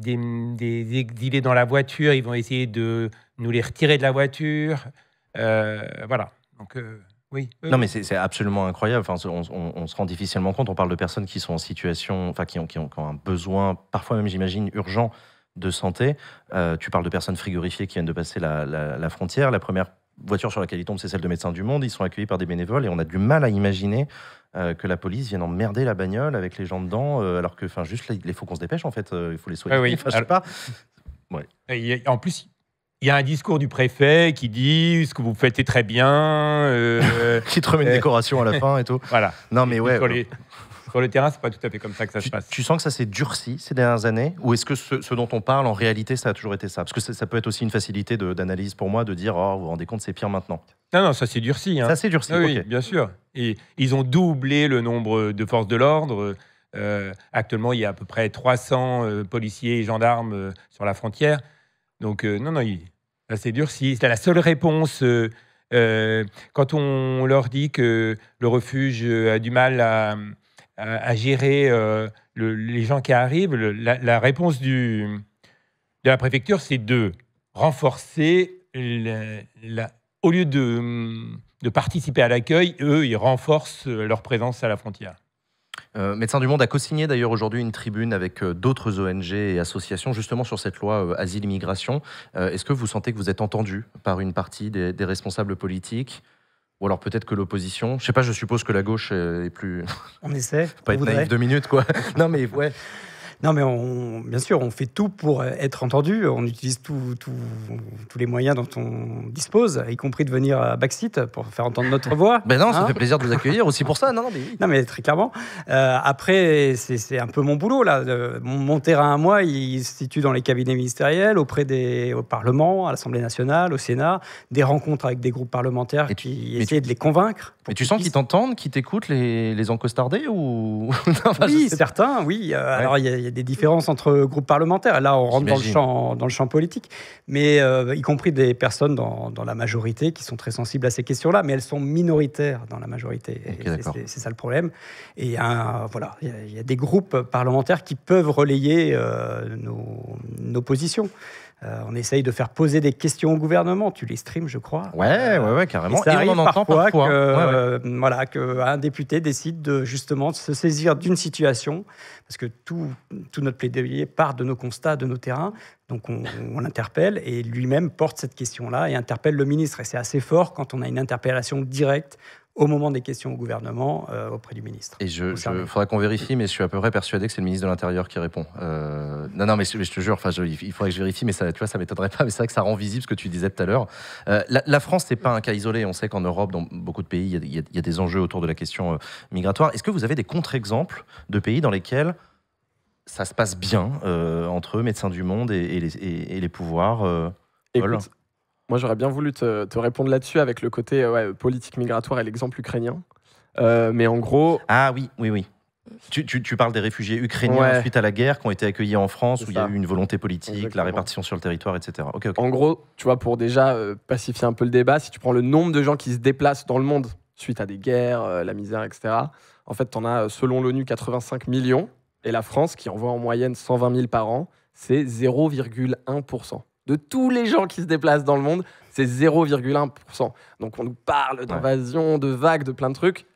exilés dans la voiture, ils vont essayer de nous les retirer de la voiture. Voilà. Donc, oui. Non, mais c'est absolument incroyable. Enfin, on se rend difficilement compte. On parle de personnes qui sont en situation, enfin, qui ont un besoin, parfois même, j'imagine, urgent de santé. Tu parles de personnes frigorifiées qui viennent de passer la frontière. La première voiture sur laquelle ils tombent, c'est celle de Médecins du Monde. Ils sont accueillis par des bénévoles et on a du mal à imaginer que la police vienne emmerder la bagnole avec les gens dedans, alors que, juste, il faut qu'on se dépêche, en fait. Il faut les soigner. Oui. Enfin, je sais pas. Ouais. En plus, il y a un discours du préfet qui dit « ce que vous faites est très bien ». Qui te remet une décoration à la fin et tout. Voilà. Non, mais ouais. Sur le terrain, c'est pas tout à fait comme ça que ça se passe. Tu sens que ça s'est durci ces dernières années? Ou est-ce que ce dont on parle, en réalité, ça a toujours été ça? Parce que ça peut être aussi une facilité d'analyse pour moi, de dire « oh, vous vous rendez compte, c'est pire maintenant ». Non, ça s'est durci. Ça s'est durci, oui, ok. Bien sûr. Et ils ont doublé le nombre de forces de l'ordre. Actuellement, il y a à peu près 300 policiers et gendarmes sur la frontière. Donc, ça s'est durci. C'est la seule réponse... quand on leur dit que le refuge a du mal à gérer les gens qui arrivent, la réponse de la préfecture, c'est de renforcer, au lieu de participer à l'accueil, eux, ils renforcent leur présence à la frontière. Médecins du Monde a co-signé d'ailleurs aujourd'hui une tribune avec d'autres ONG et associations justement sur cette loi asile-immigration. Est-ce que vous sentez que vous êtes entendu par une partie des responsables politiques? Ou alors peut-être que l'opposition, je sais pas, je suppose que la gauche est plus... On essaie. Pas être naïf 2 minutes, quoi. Non, mais ouais. Non, mais bien sûr, on fait tout pour être entendu. On utilise tous les moyens dont on dispose, y compris de venir à Backseat pour faire entendre notre voix. Ben non, ça fait plaisir de vous accueillir aussi pour ça. Non, mais oui. Non, mais très clairement. Après, c'est un peu mon boulot, là. Mon terrain à moi, il se situe dans les cabinets ministériels, au Parlement, à l'Assemblée nationale, au Sénat, des rencontres avec des groupes parlementaires qui essaient de les convaincre. Mais tu sens qu'ils t'entendent, qu'ils t'écoutent, les encostardés ou... Oui, certains, oui. Alors, il y a des différences entre groupes parlementaires. Là, on rentre dans le champ politique, mais y compris des personnes dans la majorité qui sont très sensibles à ces questions-là, mais elles sont minoritaires dans la majorité. Okay, c'est ça le problème. Et il y a des groupes parlementaires qui peuvent relayer nos positions. On essaye de faire poser des questions au gouvernement. Tu les streams, je crois. Ouais, carrément. Et ça arrive on en entend parfois que, voilà, qu'un député décide justement de se saisir d'une situation, parce que tout notre plaidoyer part de nos constats, de nos terrains. Donc on l'interpelle et lui-même porte cette question-là et interpelle le ministre. Et c'est assez fort quand on a une interpellation directe au moment des questions au gouvernement auprès du ministre. Et il faudrait qu'on vérifie, mais je suis à peu près persuadé que c'est le ministre de l'Intérieur qui répond. Non, mais je te jure, il faudrait que je vérifie, mais ça, tu vois, ça m'étonnerait pas. Mais c'est vrai que ça rend visible ce que tu disais tout à l'heure. La France, c'est pas un cas isolé. On sait qu'en Europe, dans beaucoup de pays, il y a des enjeux autour de la question migratoire. Est-ce que vous avez des contre-exemples de pays dans lesquels ça se passe bien entre Médecins du Monde et les pouvoirs Écoute, moi, j'aurais bien voulu te répondre là-dessus avec le côté politique migratoire et l'exemple ukrainien. Mais en gros... Ah oui. Tu parles des réfugiés ukrainiens suite à la guerre qui ont été accueillis en France, où il y a eu une volonté politique, exactement, la répartition sur le territoire, etc. Okay. En gros, tu vois, pour déjà pacifier un peu le débat, si tu prends le nombre de gens qui se déplacent dans le monde suite à des guerres, la misère, etc., en fait, tu en as, selon l'ONU, 85 millions. Et la France, qui envoie en moyenne 120 000 par an, c'est 0,1%. De tous les gens qui se déplacent dans le monde, c'est 0,1%. Donc on nous parle d'invasion, de vagues, de plein de trucs.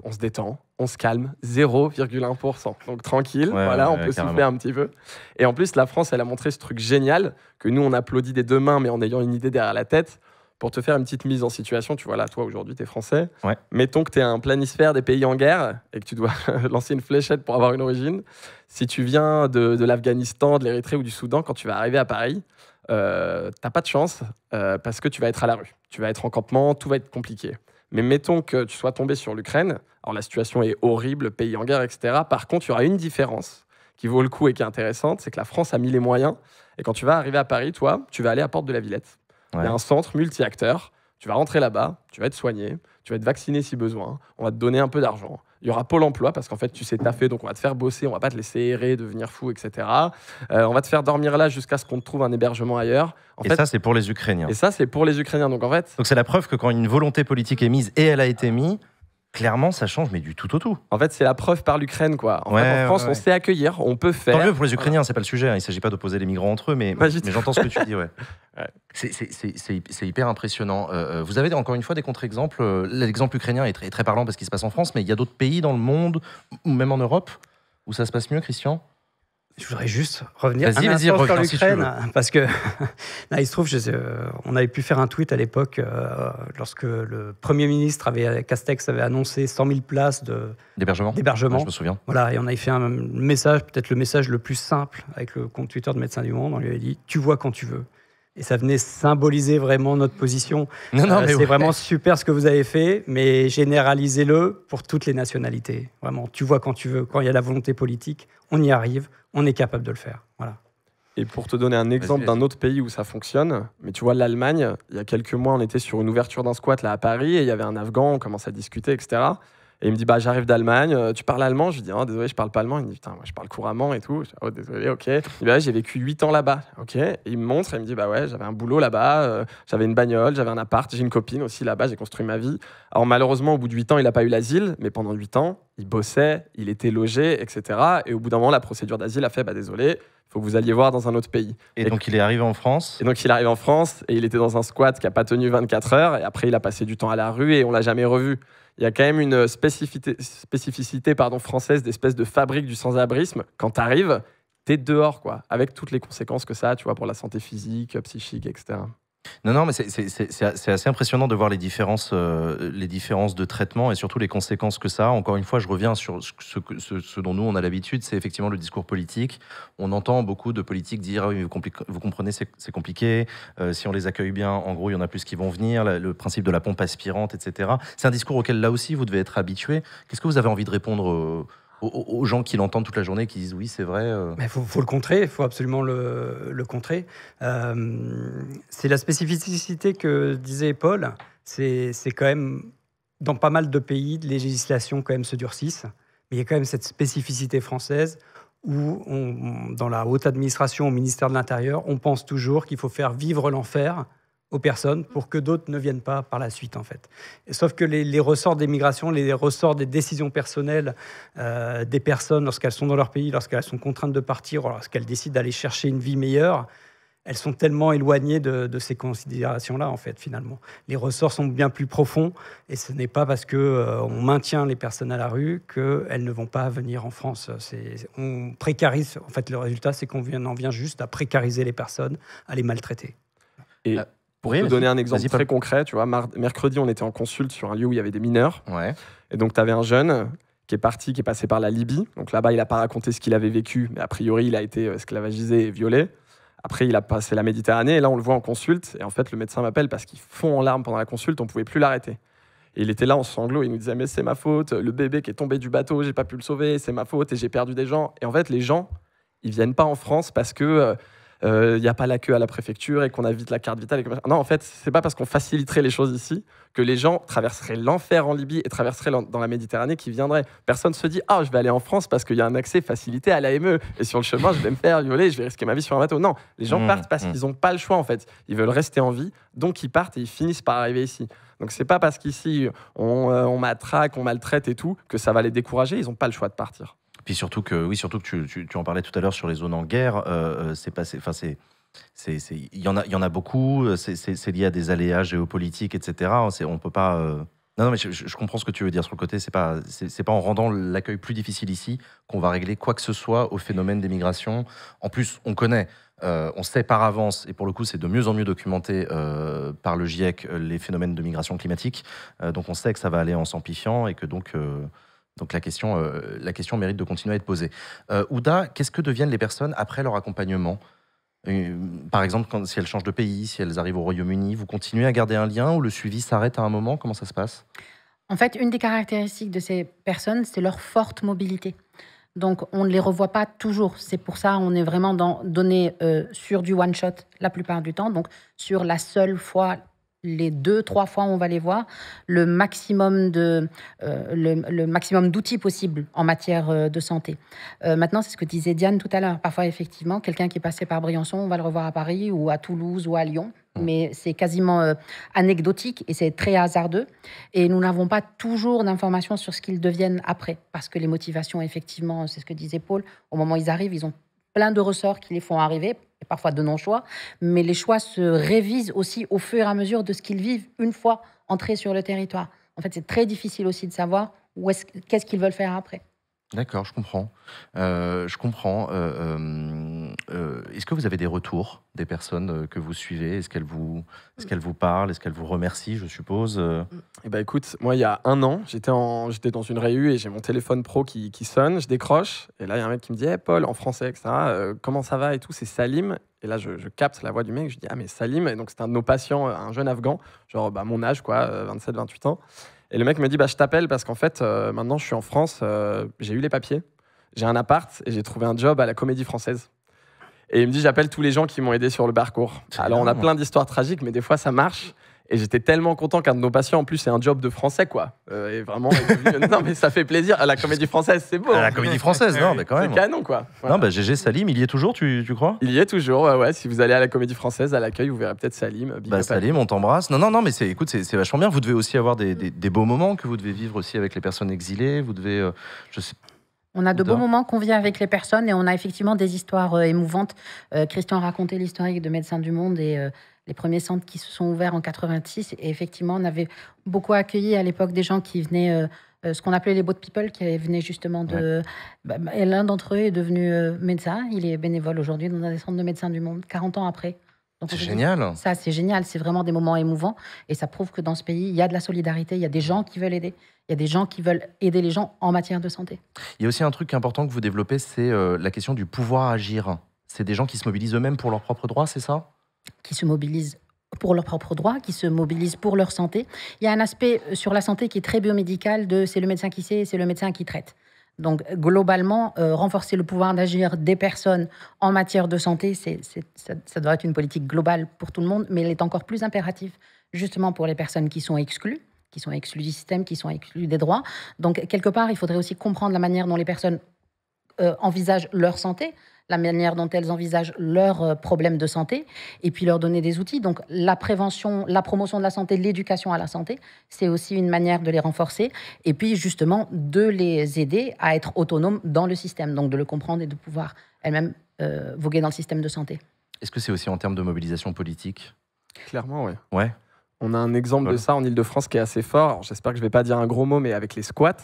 On se détend, on se calme, 0,1%. Donc tranquille, on peut souffler un petit peu. Et en plus, la France, elle a montré ce truc génial que nous, on applaudit des deux mains, mais en ayant une idée derrière la tête. Pour te faire une petite mise en situation, tu vois là, toi aujourd'hui, tu es français. Mettons que tu es un planisphère des pays en guerre et que tu dois lancer une fléchette pour avoir une origine. Si tu viens de l'Afghanistan, de l'Érythrée ou du Soudan, quand tu vas arriver à Paris, t'as pas de chance parce que tu vas être à la rue. Tu vas être en campement, tout va être compliqué. Mais mettons que tu sois tombé sur l'Ukraine. Alors la situation est horrible, pays en guerre, etc. Par contre, il y aura une différence qui vaut le coup et qui est intéressante, c'est que la France a mis les moyens. Et quand tu vas arriver à Paris, toi, tu vas aller à Porte de la Villette. Il y a un centre multi-acteurs. Tu vas rentrer là-bas, tu vas être soigné, tu vas être vacciné si besoin. On va te donner un peu d'argent. Il y aura Pôle emploi parce qu'en fait, tu sais taffer, donc on va te faire bosser, on va pas te laisser errer, devenir fou, etc. On va te faire dormir là jusqu'à ce qu'on te trouve un hébergement ailleurs. En fait, ça, c'est pour les Ukrainiens. Et ça, c'est pour les Ukrainiens. Donc c'est la preuve que quand une volonté politique est mise et elle a été mise, clairement, ça change, mais du tout au tout. En fait, c'est la preuve par l'Ukraine, quoi. En France, on sait accueillir, on peut faire. Tant mieux pour les Ukrainiens, c'est pas le sujet. Il ne s'agit pas d'opposer les migrants entre eux, mais j'entends ce que tu dis, C'est hyper impressionnant. Vous avez encore une fois des contre-exemples. L'exemple ukrainien est très parlant parce qu'il se passe en France, mais il y a d'autres pays dans le monde, ou même en Europe, où ça se passe mieux, Christian ? Je voudrais juste revenir sur l'Ukraine, parce que là, il se trouve, on avait pu faire un tweet à l'époque lorsque le Premier ministre Castex avait annoncé 100 000 places d'hébergement. Je me souviens. Voilà, et on avait fait un message, peut-être le message le plus simple, avec le compte Twitter de Médecins du Monde. On lui avait dit « Tu vois quand tu veux ». Et ça venait symboliser vraiment notre position. C'est vraiment super ce que vous avez fait, mais généralisez-le pour toutes les nationalités. Vraiment, tu vois quand tu veux. Quand il y a la volonté politique, on y arrive, on est capable de le faire. Voilà. Et pour te donner un exemple d'un autre pays où ça fonctionne, mais tu vois, l'Allemagne, il y a quelques mois, on était sur une ouverture d'un squat là à Paris, et il y avait un Afghan, on commençait à discuter, etc. Et il me dit, j'arrive d'Allemagne, tu parles allemand? Je lui dis, désolé, je parle pas allemand. Il me dit, putain, moi je parle couramment et tout. Je dis, désolé, ok. Il me dit, j'ai vécu 8 ans là-bas, ok. Et il me montre, et il me dit, j'avais un boulot là-bas, j'avais une bagnole, j'avais un appart, j'ai une copine aussi là-bas, j'ai construit ma vie. Alors malheureusement, au bout de 8 ans, il n'a pas eu l'asile, mais pendant 8 ans, il bossait, il était logé, etc. Et au bout d'un moment, la procédure d'asile a fait, désolé, il faut que vous alliez voir dans un autre pays. Et donc il est arrivé en France. Et donc il arrive en France, et il était dans un squat qui n'a pas tenu 24 heures, et après il a passé du temps à la rue, et on l'a jamais revu. Il y a quand même une spécificité française d'espèce de fabrique du sans-abrisme. Quand tu arrives, tu es dehors, quoi, avec toutes les conséquences que ça a, tu vois, pour la santé physique, psychique, etc. Non, mais c'est assez impressionnant de voir les différences de traitement et surtout les conséquences que ça a. Encore une fois, je reviens sur ce dont nous, on a l'habitude, c'est effectivement le discours politique. On entend beaucoup de politiques dire « oui, vous comprenez, c'est compliqué, si on les accueille bien, en gros, il y en a plus qui vont venir, le principe de la pompe aspirante, etc. » C'est un discours auquel, là aussi, vous devez être habitué. Qu'est-ce que vous avez envie de répondre aux gens qui l'entendent toute la journée, qui disent oui, c'est vrai. Il faut le contrer, il faut absolument le contrer. C'est la spécificité que disait Paul. C'est quand même, dans pas mal de pays, les législations quand même se durcissent. Mais il y a quand même cette spécificité française où, dans la haute administration, au ministère de l'Intérieur, on pense toujours qu'il faut faire vivre l'enfer aux personnes pour que d'autres ne viennent pas par la suite, en fait. Sauf que les ressorts des migrations, les ressorts des décisions personnelles des personnes lorsqu'elles sont dans leur pays, lorsqu'elles sont contraintes de partir, lorsqu'elles décident d'aller chercher une vie meilleure, elles sont tellement éloignées de ces considérations-là, en fait, finalement. Les ressorts sont bien plus profonds, et ce n'est pas parce qu'on maintient les personnes à la rue qu'elles ne vont pas venir en France. On précarise, en fait, le résultat, c'est qu'on en vient juste à précariser les personnes, à les maltraiter. Et pour te donner un exemple très concret, tu vois, mercredi, on était en consulte sur un lieu où il y avait des mineurs. Ouais. Et donc, tu avais un jeune qui est passé par la Libye. Donc là-bas, il n'a pas raconté ce qu'il avait vécu, mais a priori, il a été esclavagisé et violé. Après, il a passé la Méditerranée, et là, on le voit en consulte. Et en fait, le médecin m'appelle parce qu'il fond en larmes pendant la consulte, on ne pouvait plus l'arrêter. Et il était là en sanglots, il nous disait « Mais c'est ma faute, le bébé qui est tombé du bateau, j'ai pas pu le sauver, c'est ma faute, et j'ai perdu des gens. » Et en fait, les gens, ils viennent pas en France parce que n'y a pas la queue à la préfecture et qu'on a vite la carte vitale. Non, en fait, c'est pas parce qu'on faciliterait les choses ici que les gens traverseraient l'enfer en Libye et traverseraient dans la Méditerranée qui viendraient. Personne se dit « Ah, je vais aller en France parce qu'il y a un accès facilité à l'AME et sur le chemin, je vais me faire violer, je vais risquer ma vie sur un bateau. » Non, les gens partent parce qu'ils n'ont pas le choix, en fait. Ils veulent rester en vie, donc ils partent et ils finissent par arriver ici. Donc c'est pas parce qu'ici, on matraque, on maltraite et tout, que ça va les décourager. Ils n'ont pas le choix de partir. Puis surtout que tu en parlais tout à l'heure sur les zones en guerre, il y en a beaucoup, c'est lié à des aléas géopolitiques, etc. On peut pas... Non, mais je comprends ce que tu veux dire sur le côté. C'est pas en rendant l'accueil plus difficile ici qu'on va régler quoi que ce soit au phénomène des migrations. En plus, on connaît, on sait par avance, et pour le coup, c'est de mieux en mieux documenté par le GIEC, les phénomènes de migration climatique. Donc on sait que ça va aller en s'amplifiant et que donc la question mérite de continuer à être posée. Ouda, qu'est-ce que deviennent les personnes après leur accompagnement ? Par exemple, si elles changent de pays, si elles arrivent au Royaume-Uni, vous continuez à garder un lien ou le suivi s'arrête à un moment ? Comment ça se passe ? En fait, une des caractéristiques de ces personnes, c'est leur forte mobilité. Donc, on ne les revoit pas toujours. C'est pour ça qu'on est vraiment donné sur du one-shot la plupart du temps. Donc, sur la seule fois, les 2-3 fois où on va les voir, le maximum d'outils possibles en matière de santé. Maintenant, c'est ce que disait Diane tout à l'heure. Parfois, effectivement, quelqu'un qui est passé par Briançon, on va le revoir à Paris ou à Toulouse ou à Lyon. Mais c'est quasiment anecdotique et c'est très hasardeux. Et nous n'avons pas toujours d'informations sur ce qu'ils deviennent après. Parce que les motivations, effectivement, c'est ce que disait Paul, au moment où ils arrivent, ils ont plein de ressorts qui les font arriver, et parfois de non-choix, mais les choix se révisent aussi au fur et à mesure de ce qu'ils vivent une fois entrés sur le territoire. En fait, c'est très difficile aussi de savoir qu'est-ce qu'ils veulent faire après. D'accord, je comprends. Est-ce que vous avez des retours des personnes que vous suivez ? Est-ce qu'elles vous parlent ? Est-ce qu'elles vous remercient, je suppose ? Eh ben, écoute, moi, il y a un an, j'étais dans une réu et j'ai mon téléphone pro qui sonne, je décroche, et là, il y a un mec qui me dit hey, « Paul, en français, etc., comment ça va ?» et tout, c'est Salim. Et là, je capte la voix du mec, je dis « Ah, mais Salim !» Et donc, c'est un de nos patients, un jeune Afghan, genre mon âge, quoi, 27-28 ans. Et le mec me dit, je t'appelle parce qu'en fait, maintenant, je suis en France, j'ai eu les papiers, j'ai un appart et j'ai trouvé un job à la Comédie Française. Et il me dit, j'appelle tous les gens qui m'ont aidé sur le parcours. Alors, on a plein d'histoires tragiques, mais des fois, ça marche. Et j'étais tellement content qu'un de nos patients, en plus, c'est un job de français, quoi. Et vraiment, non, mais ça fait plaisir. À la Comédie Française, c'est beau. À la Comédie Française, non, mais quand même. C'est canon, quoi. Voilà. Non, GG Salim, il y est toujours, tu crois ? Il y est toujours, ouais. Si vous allez à la Comédie Française, à l'accueil, vous verrez peut-être Salim. Salim, on t'embrasse. Non, mais c'est vachement bien. Vous devez aussi avoir des beaux moments que vous devez vivre aussi avec les personnes exilées. Vous devez, On a de beaux moments qu'on vit avec les personnes et on a effectivement des histoires émouvantes. Christian racontait l'historique de Médecins du Monde et les premiers centres qui se sont ouverts en 86. Et effectivement, on avait beaucoup accueilli à l'époque des gens qui venaient, ce qu'on appelait les boat people, qui venaient justement de... Ouais. Et l'un d'entre eux est devenu médecin. Il est bénévole aujourd'hui dans un des centres de Médecins du Monde, 40 ans après. C'est génial. Ça, c'est génial. C'est vraiment des moments émouvants. Et ça prouve que dans ce pays, il y a de la solidarité. Il y a des gens qui veulent aider. Il y a des gens qui veulent aider les gens en matière de santé. Il y a aussi un truc important que vous développez, c'est la question du pouvoir agir. C'est des gens qui se mobilisent eux-mêmes pour leurs propres droits, c'est ça ? Qui se mobilisent pour leurs propres droits, qui se mobilisent pour leur santé. Il y a un aspect sur la santé qui est très biomédical de c'est le médecin qui sait, c'est le médecin qui traite. Donc, globalement, renforcer le pouvoir d'agir des personnes en matière de santé, ça doit être une politique globale pour tout le monde, mais elle est encore plus impérative, justement pour les personnes qui sont exclues du système, qui sont exclues des droits. Donc, quelque part, il faudrait aussi comprendre la manière dont les personnes envisagent leur santé, la manière dont elles envisagent leurs problèmes de santé, et puis leur donner des outils. Donc la prévention, la promotion de la santé, l'éducation à la santé, c'est aussi une manière de les renforcer, et puis justement de les aider à être autonomes dans le système, donc de le comprendre et de pouvoir elles-mêmes voguer dans le système de santé. Est-ce que c'est aussi en termes de mobilisation politique? Clairement, oui. Ouais. On a un exemple de ça en Ile-de-France qui est assez fort. J'espère que je ne vais pas dire un gros mot, mais avec les squats.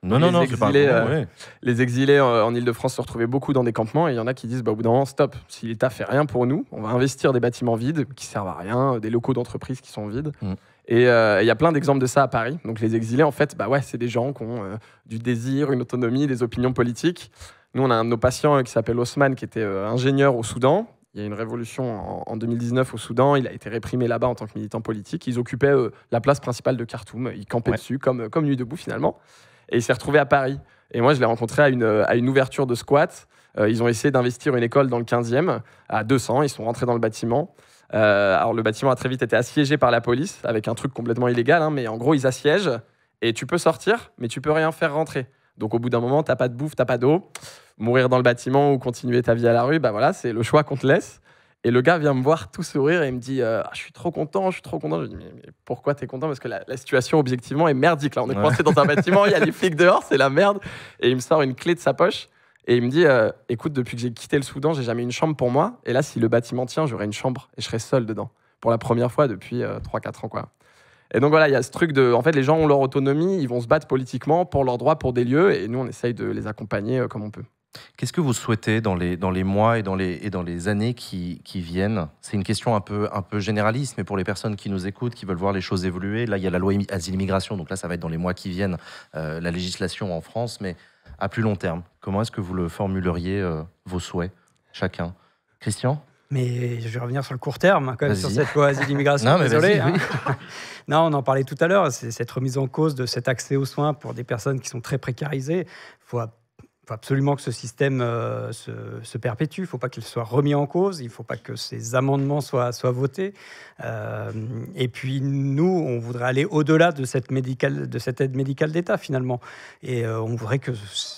Non, c'est pas vrai. Les exilés en Ile-de-France se retrouvaient beaucoup dans des campements et il y en a qui disent au bout d'un moment, stop, si l'État fait rien pour nous, on va investir des bâtiments vides qui servent à rien, des locaux d'entreprise qui sont vides. Et il y a plein d'exemples de ça à Paris. Donc les exilés, en fait, c'est des gens qui ont du désir, une autonomie, des opinions politiques. Nous, on a un de nos patients qui s'appelle Osman, qui était ingénieur au Soudan. Il y a une révolution en 2019 au Soudan. Il a été réprimé là-bas en tant que militant politique. Ils occupaient la place principale de Khartoum. Ils campaient dessus, comme Nuit debout, finalement. Et il s'est retrouvé à Paris. Et moi, je l'ai rencontré à une ouverture de squat. Ils ont essayé d'investir une école dans le 15e à 200. Ils sont rentrés dans le bâtiment. Alors, le bâtiment a très vite été assiégé par la police avec un truc complètement illégal. Mais en gros, ils assiègent et tu peux sortir, mais tu peux rien faire rentrer. Donc, au bout d'un moment, t'as pas de bouffe, t'as pas d'eau. Mourir dans le bâtiment ou continuer ta vie à la rue, c'est le choix qu'on te laisse. Et le gars vient me voir tout sourire et il me dit je suis trop content. Je lui dis mais pourquoi t'es content? Parce que la situation objectivement est merdique. Là, on est coincé dans un bâtiment, il y a les flics dehors, c'est la merde. Et il me sort une clé de sa poche et il me dit écoute, depuis que j'ai quitté le Soudan, j'ai jamais eu une chambre pour moi. Et là, si le bâtiment tient, j'aurai une chambre et je serai seul dedans. Pour la première fois depuis 3-4 ans, quoi. Et donc voilà, il y a ce truc de... En fait, les gens ont leur autonomie, ils vont se battre politiquement pour leurs droits, pour des lieux, et nous, on essaye de les accompagner comme on peut. Qu'est-ce que vous souhaitez dans les mois et dans les années qui viennent? C'est une question un peu généraliste, mais pour les personnes qui nous écoutent, qui veulent voir les choses évoluer, là, il y a la loi asile-immigration, donc là, ça va être dans les mois qui viennent, la législation en France, mais à plus long terme, comment est-ce que vous le formuleriez, vos souhaits, chacun? Christian? Mais je vais revenir sur le court terme, quand même, sur cette loi asile-immigration. Désolé. Oui. Non, on en parlait tout à l'heure. C'est cette remise en cause de cet accès aux soins pour des personnes qui sont très précarisées. Il faut absolument que ce système se perpétue. Il ne faut pas qu'il soit remis en cause. Il ne faut pas que ces amendements soient votés. Et puis, nous, on voudrait aller au-delà de cette aide médicale d'État, finalement. Et on voudrait que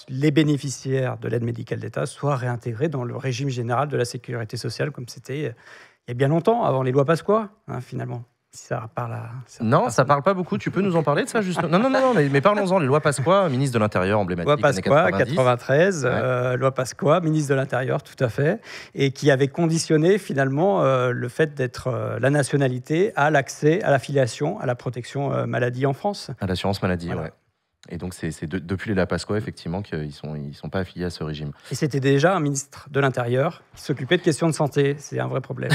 les bénéficiaires de l'aide médicale d'État soient réintégrés dans le régime général de la sécurité sociale, comme c'était il y a bien longtemps, avant les lois Pasqua, finalement. Si ça parle non, ça parle pas beaucoup. Tu peux nous en parler de ça, justement? Non, mais parlons-en. Les lois Pasqua, ministre de l'Intérieur emblématique. Loi Pasqua, 93. Loi Pasqua, ministre de l'Intérieur, tout à fait. Et qui avait conditionné, finalement, le fait d'être la nationalité à l'accès à l'affiliation, à la protection maladie en France. À l'assurance maladie, voilà. Et donc, c'est depuis les lois Pasqua, effectivement, qu'ils sont pas affiliés à ce régime. Et c'était déjà un ministre de l'Intérieur qui s'occupait de questions de santé. C'est un vrai problème.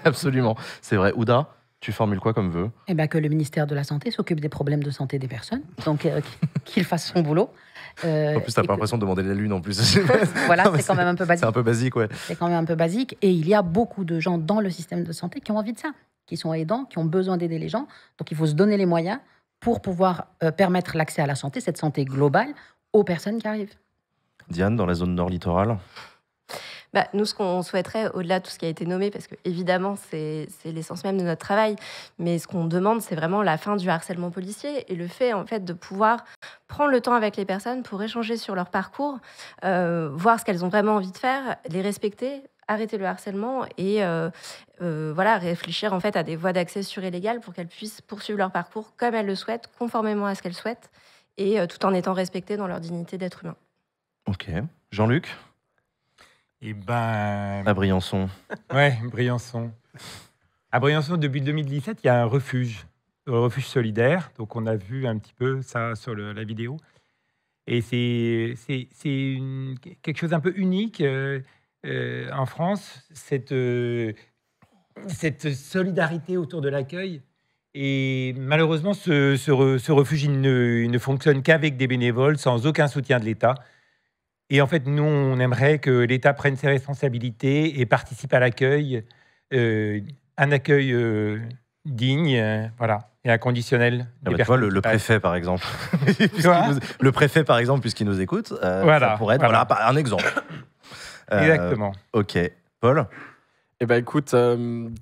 Absolument. C'est vrai. Ouda, tu formules quoi comme vœu? Que le ministère de la Santé s'occupe des problèmes de santé des personnes, donc qu'il fasse son boulot. En plus, t'as pas l'impression de demander la lune en plus. Voilà, c'est quand même un peu basique. C'est un peu basique, ouais. C'est quand même un peu basique. Et il y a beaucoup de gens dans le système de santé qui ont envie de ça, qui sont aidants, qui ont besoin d'aider les gens. Donc il faut se donner les moyens pour pouvoir permettre l'accès à la santé, cette santé globale, aux personnes qui arrivent. Diane, dans la zone nord littorale? Nous, ce qu'on souhaiterait, au-delà de tout ce qui a été nommé, parce que évidemment c'est l'essence même de notre travail, mais ce qu'on demande, c'est vraiment la fin du harcèlement policier et le fait, en fait, de pouvoir prendre le temps avec les personnes pour échanger sur leur parcours, voir ce qu'elles ont vraiment envie de faire, les respecter, arrêter le harcèlement et réfléchir en fait à des voies d'accès sûres et légales pour qu'elles puissent poursuivre leur parcours comme elles le souhaitent, conformément à ce qu'elles souhaitent, et tout en étant respectées dans leur dignité d'être humain. Ok. Jean-Luc? À Briançon. Ouais, Briançon. À Briançon, depuis 2017, il y a un refuge solidaire. Donc, on a vu un petit peu ça sur la vidéo. Et c'est quelque chose un peu unique en France, cette solidarité autour de l'accueil. Et malheureusement, ce refuge, il ne fonctionne qu'avec des bénévoles, sans aucun soutien de l'État. Et en fait, nous, on aimerait que l'État prenne ses responsabilités et participe à l'accueil, un accueil digne, et inconditionnel. Tu vois, le préfet, par exemple. Le préfet, par exemple, puisqu'il nous écoute, ça pourrait être un exemple. Exactement. Ok. Paul? Écoute,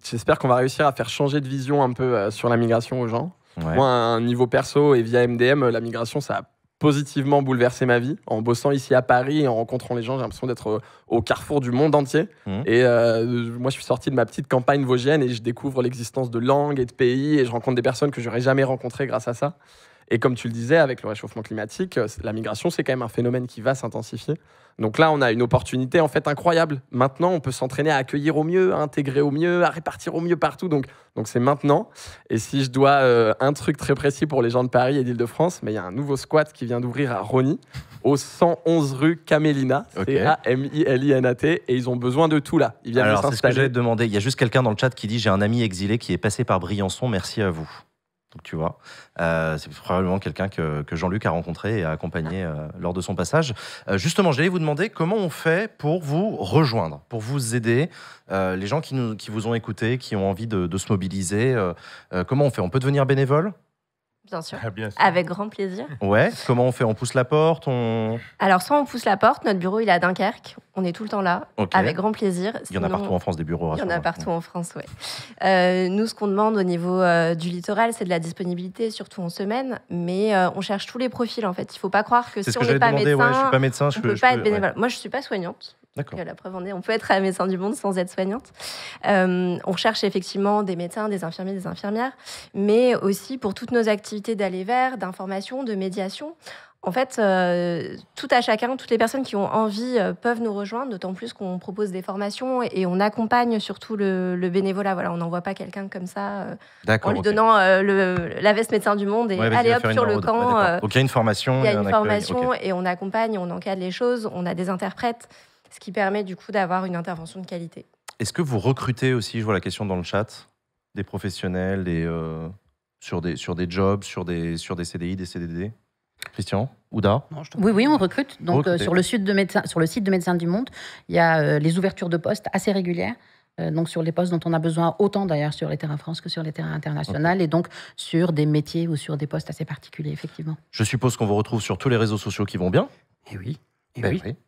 j'espère qu'on va réussir à faire changer de vision un peu sur la migration aux gens. Ouais. Moi, à un niveau perso et via MDM, la migration, ça a positivement bouleversé ma vie. En bossant ici à Paris et en rencontrant les gens, j'ai l'impression d'être au carrefour du monde entier. Et moi, je suis sorti de ma petite campagne vosgienne et je découvre l'existence de langues et de pays et je rencontre des personnes que j'aurais jamais rencontrées grâce à ça. Et comme tu le disais, avec le réchauffement climatique, la migration, c'est quand même un phénomène qui va s'intensifier. Donc là, on a une opportunité en fait incroyable. Maintenant, on peut s'entraîner à accueillir au mieux, à intégrer au mieux, à répartir au mieux partout. Donc c'est maintenant. Et si je dois un truc très précis pour les gens de Paris et d'Île-de-France, mais il y a un nouveau squat qui vient d'ouvrir à Rosny, au 111 rue Camélina, C-A-M-I-L-I-N-A-T, et ils ont besoin de tout là. Ils viennent Alors, s'installer. c'est ce que j'allais te demander. Il y a juste quelqu'un dans le chat qui dit « J'ai un ami exilé qui est passé par Briançon, merci à vous ». Donc tu vois, c'est probablement quelqu'un que Jean-Luc a rencontré et a accompagné lors de son passage. Justement, j'allais vous demander comment on fait pour vous rejoindre, pour vous aider, les gens qui vous ont écouté, qui ont envie de se mobiliser. Comment on fait? On peut devenir bénévole? Bien sûr. Avec grand plaisir. Ouais, comment on fait? On pousse la porte? Alors, soit on pousse la porte, notre bureau il est à Dunkerque, on est tout le temps là, avec grand plaisir. Il y en a partout en France des bureaux. Il y en a partout en France, oui. Nous, ce qu'on demande au niveau du littoral, c'est de la disponibilité, surtout en semaine, mais on cherche tous les profils en fait. Il ne faut pas croire que si on n'est pas médecin, je suis pas médecin, on ne peut pas être bénévole. Moi, je ne suis pas soignante. D'accord. La preuve en est, on peut être médecin du monde sans être soignante. On recherche effectivement des médecins, des infirmiers, des infirmières, mais aussi pour toutes nos activités d'aller vers, d'information, de médiation. En fait, tout à chacun, toutes les personnes qui ont envie peuvent nous rejoindre, d'autant plus qu'on propose des formations et on accompagne surtout le bénévolat. Voilà, on n'envoie pas quelqu'un comme ça en lui donnant la veste médecin du monde et allez hop sur le camp. Donc il y a une formation. Il y a une formation et on accompagne, on encadre les choses, on a des interprètes, ce qui permet du coup d'avoir une intervention de qualité. Est-ce que vous recrutez aussi, je vois la question dans le chat, des professionnels sur des jobs, sur des CDI, des CDD? Christian, Ouda? Oui, on recrute. Donc sur le site de Médecins du Monde, il y a les ouvertures de postes assez régulières. Donc sur les postes dont on a besoin, autant d'ailleurs sur les terrains France que sur les terrains internationaux, et donc sur des métiers ou sur des postes assez particuliers, effectivement. Je suppose qu'on vous retrouve sur tous les réseaux sociaux qui vont bien? Et oui.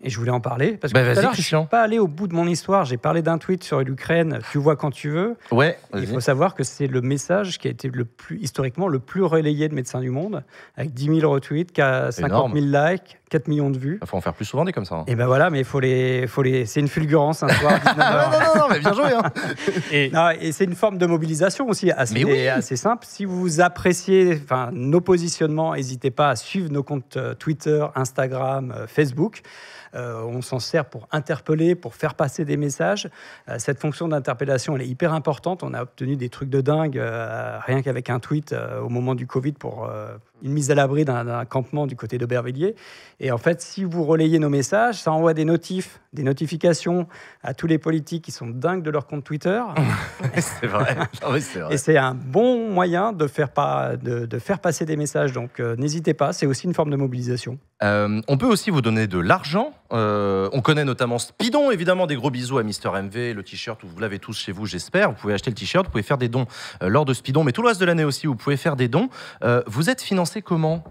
Et je voulais en parler parce que tout à l'heure, je ne suis pas allé au bout de mon histoire. J'ai parlé d'un tweet sur l'Ukraine, tu vois quand tu veux. Ouais, il faut savoir que c'est le message qui a été historiquement le plus relayé de Médecins du Monde, avec 10 000 retweets, 50 000 likes, 4 millions de vues. Il faut en faire plus souvent des comme ça. Et ben voilà, mais c'est une fulgurance un soir, 19h. non, mais bien joué. Hein. Et c'est une forme de mobilisation aussi assez simple. Si vous appréciez nos positionnements, n'hésitez pas à suivre nos comptes Twitter, Instagram, Facebook. On s'en sert pour interpeller, pour faire passer des messages. Cette fonction d'interpellation, elle est hyper importante. On a obtenu des trucs de dingue, rien qu'avec un tweet au moment du Covid pour une mise à l'abri d'un campement du côté d'Aubervilliers. Et en fait, si vous relayez nos messages, ça envoie des notifications à tous les politiques qui sont dingues de leur compte Twitter. C'est vrai. Et c'est un bon moyen de faire passer des messages. Donc n'hésitez pas, c'est aussi une forme de mobilisation. On peut aussi vous donner de l'argent. On connaît notamment Speedon, évidemment. Des gros bisous à Mister MV, le t-shirt, vous l'avez tous chez vous, j'espère. Vous pouvez acheter le t-shirt, vous pouvez faire des dons lors de Speedon, mais tout le reste de l'année aussi, vous pouvez faire des dons. Vous êtes financé comment,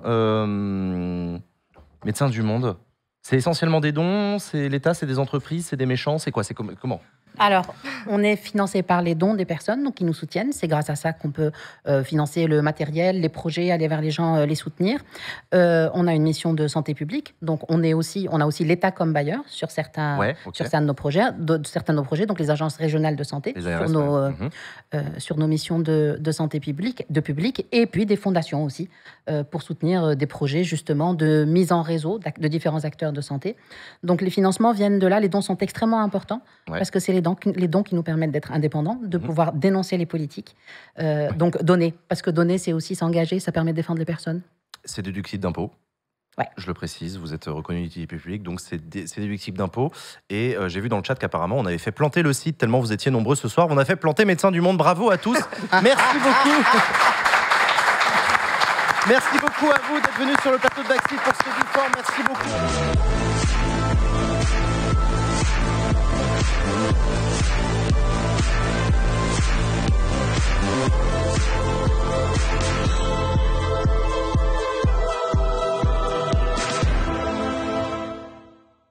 Médecins du Monde? C'est essentiellement des dons, c'est l'État, c'est des entreprises, c'est des méchants, c'est quoi? C'est comment? Alors, on est financé par les dons des personnes donc, qui nous soutiennent. C'est grâce à ça qu'on peut financer le matériel, les projets, aller vers les gens, les soutenir. On a une mission de santé publique. Donc, on a aussi l'État comme bailleur sur certains de nos projets, donc les agences régionales de santé, sur nos missions de santé publique, et puis des fondations aussi, pour soutenir des projets justement de mise en réseau de différents acteurs de santé. Donc, les financements viennent de là. Les dons sont extrêmement importants parce que c'est les dons qui nous permettent d'être indépendants, de pouvoir dénoncer les politiques. Donc, donner. Parce que donner, c'est aussi s'engager, ça permet de défendre les personnes. C'est déductible d'impôts. Ouais. Je le précise, vous êtes reconnu d'utilité publique, donc c'est déductible d'impôts. Et j'ai vu dans le chat qu'apparemment, on avait fait planter le site, tellement vous étiez nombreux ce soir. On a fait planter Médecins du Monde. Bravo à tous. Merci beaucoup. Merci beaucoup à vous d'être venus sur le plateau de Backseat pour ce Before. Merci beaucoup.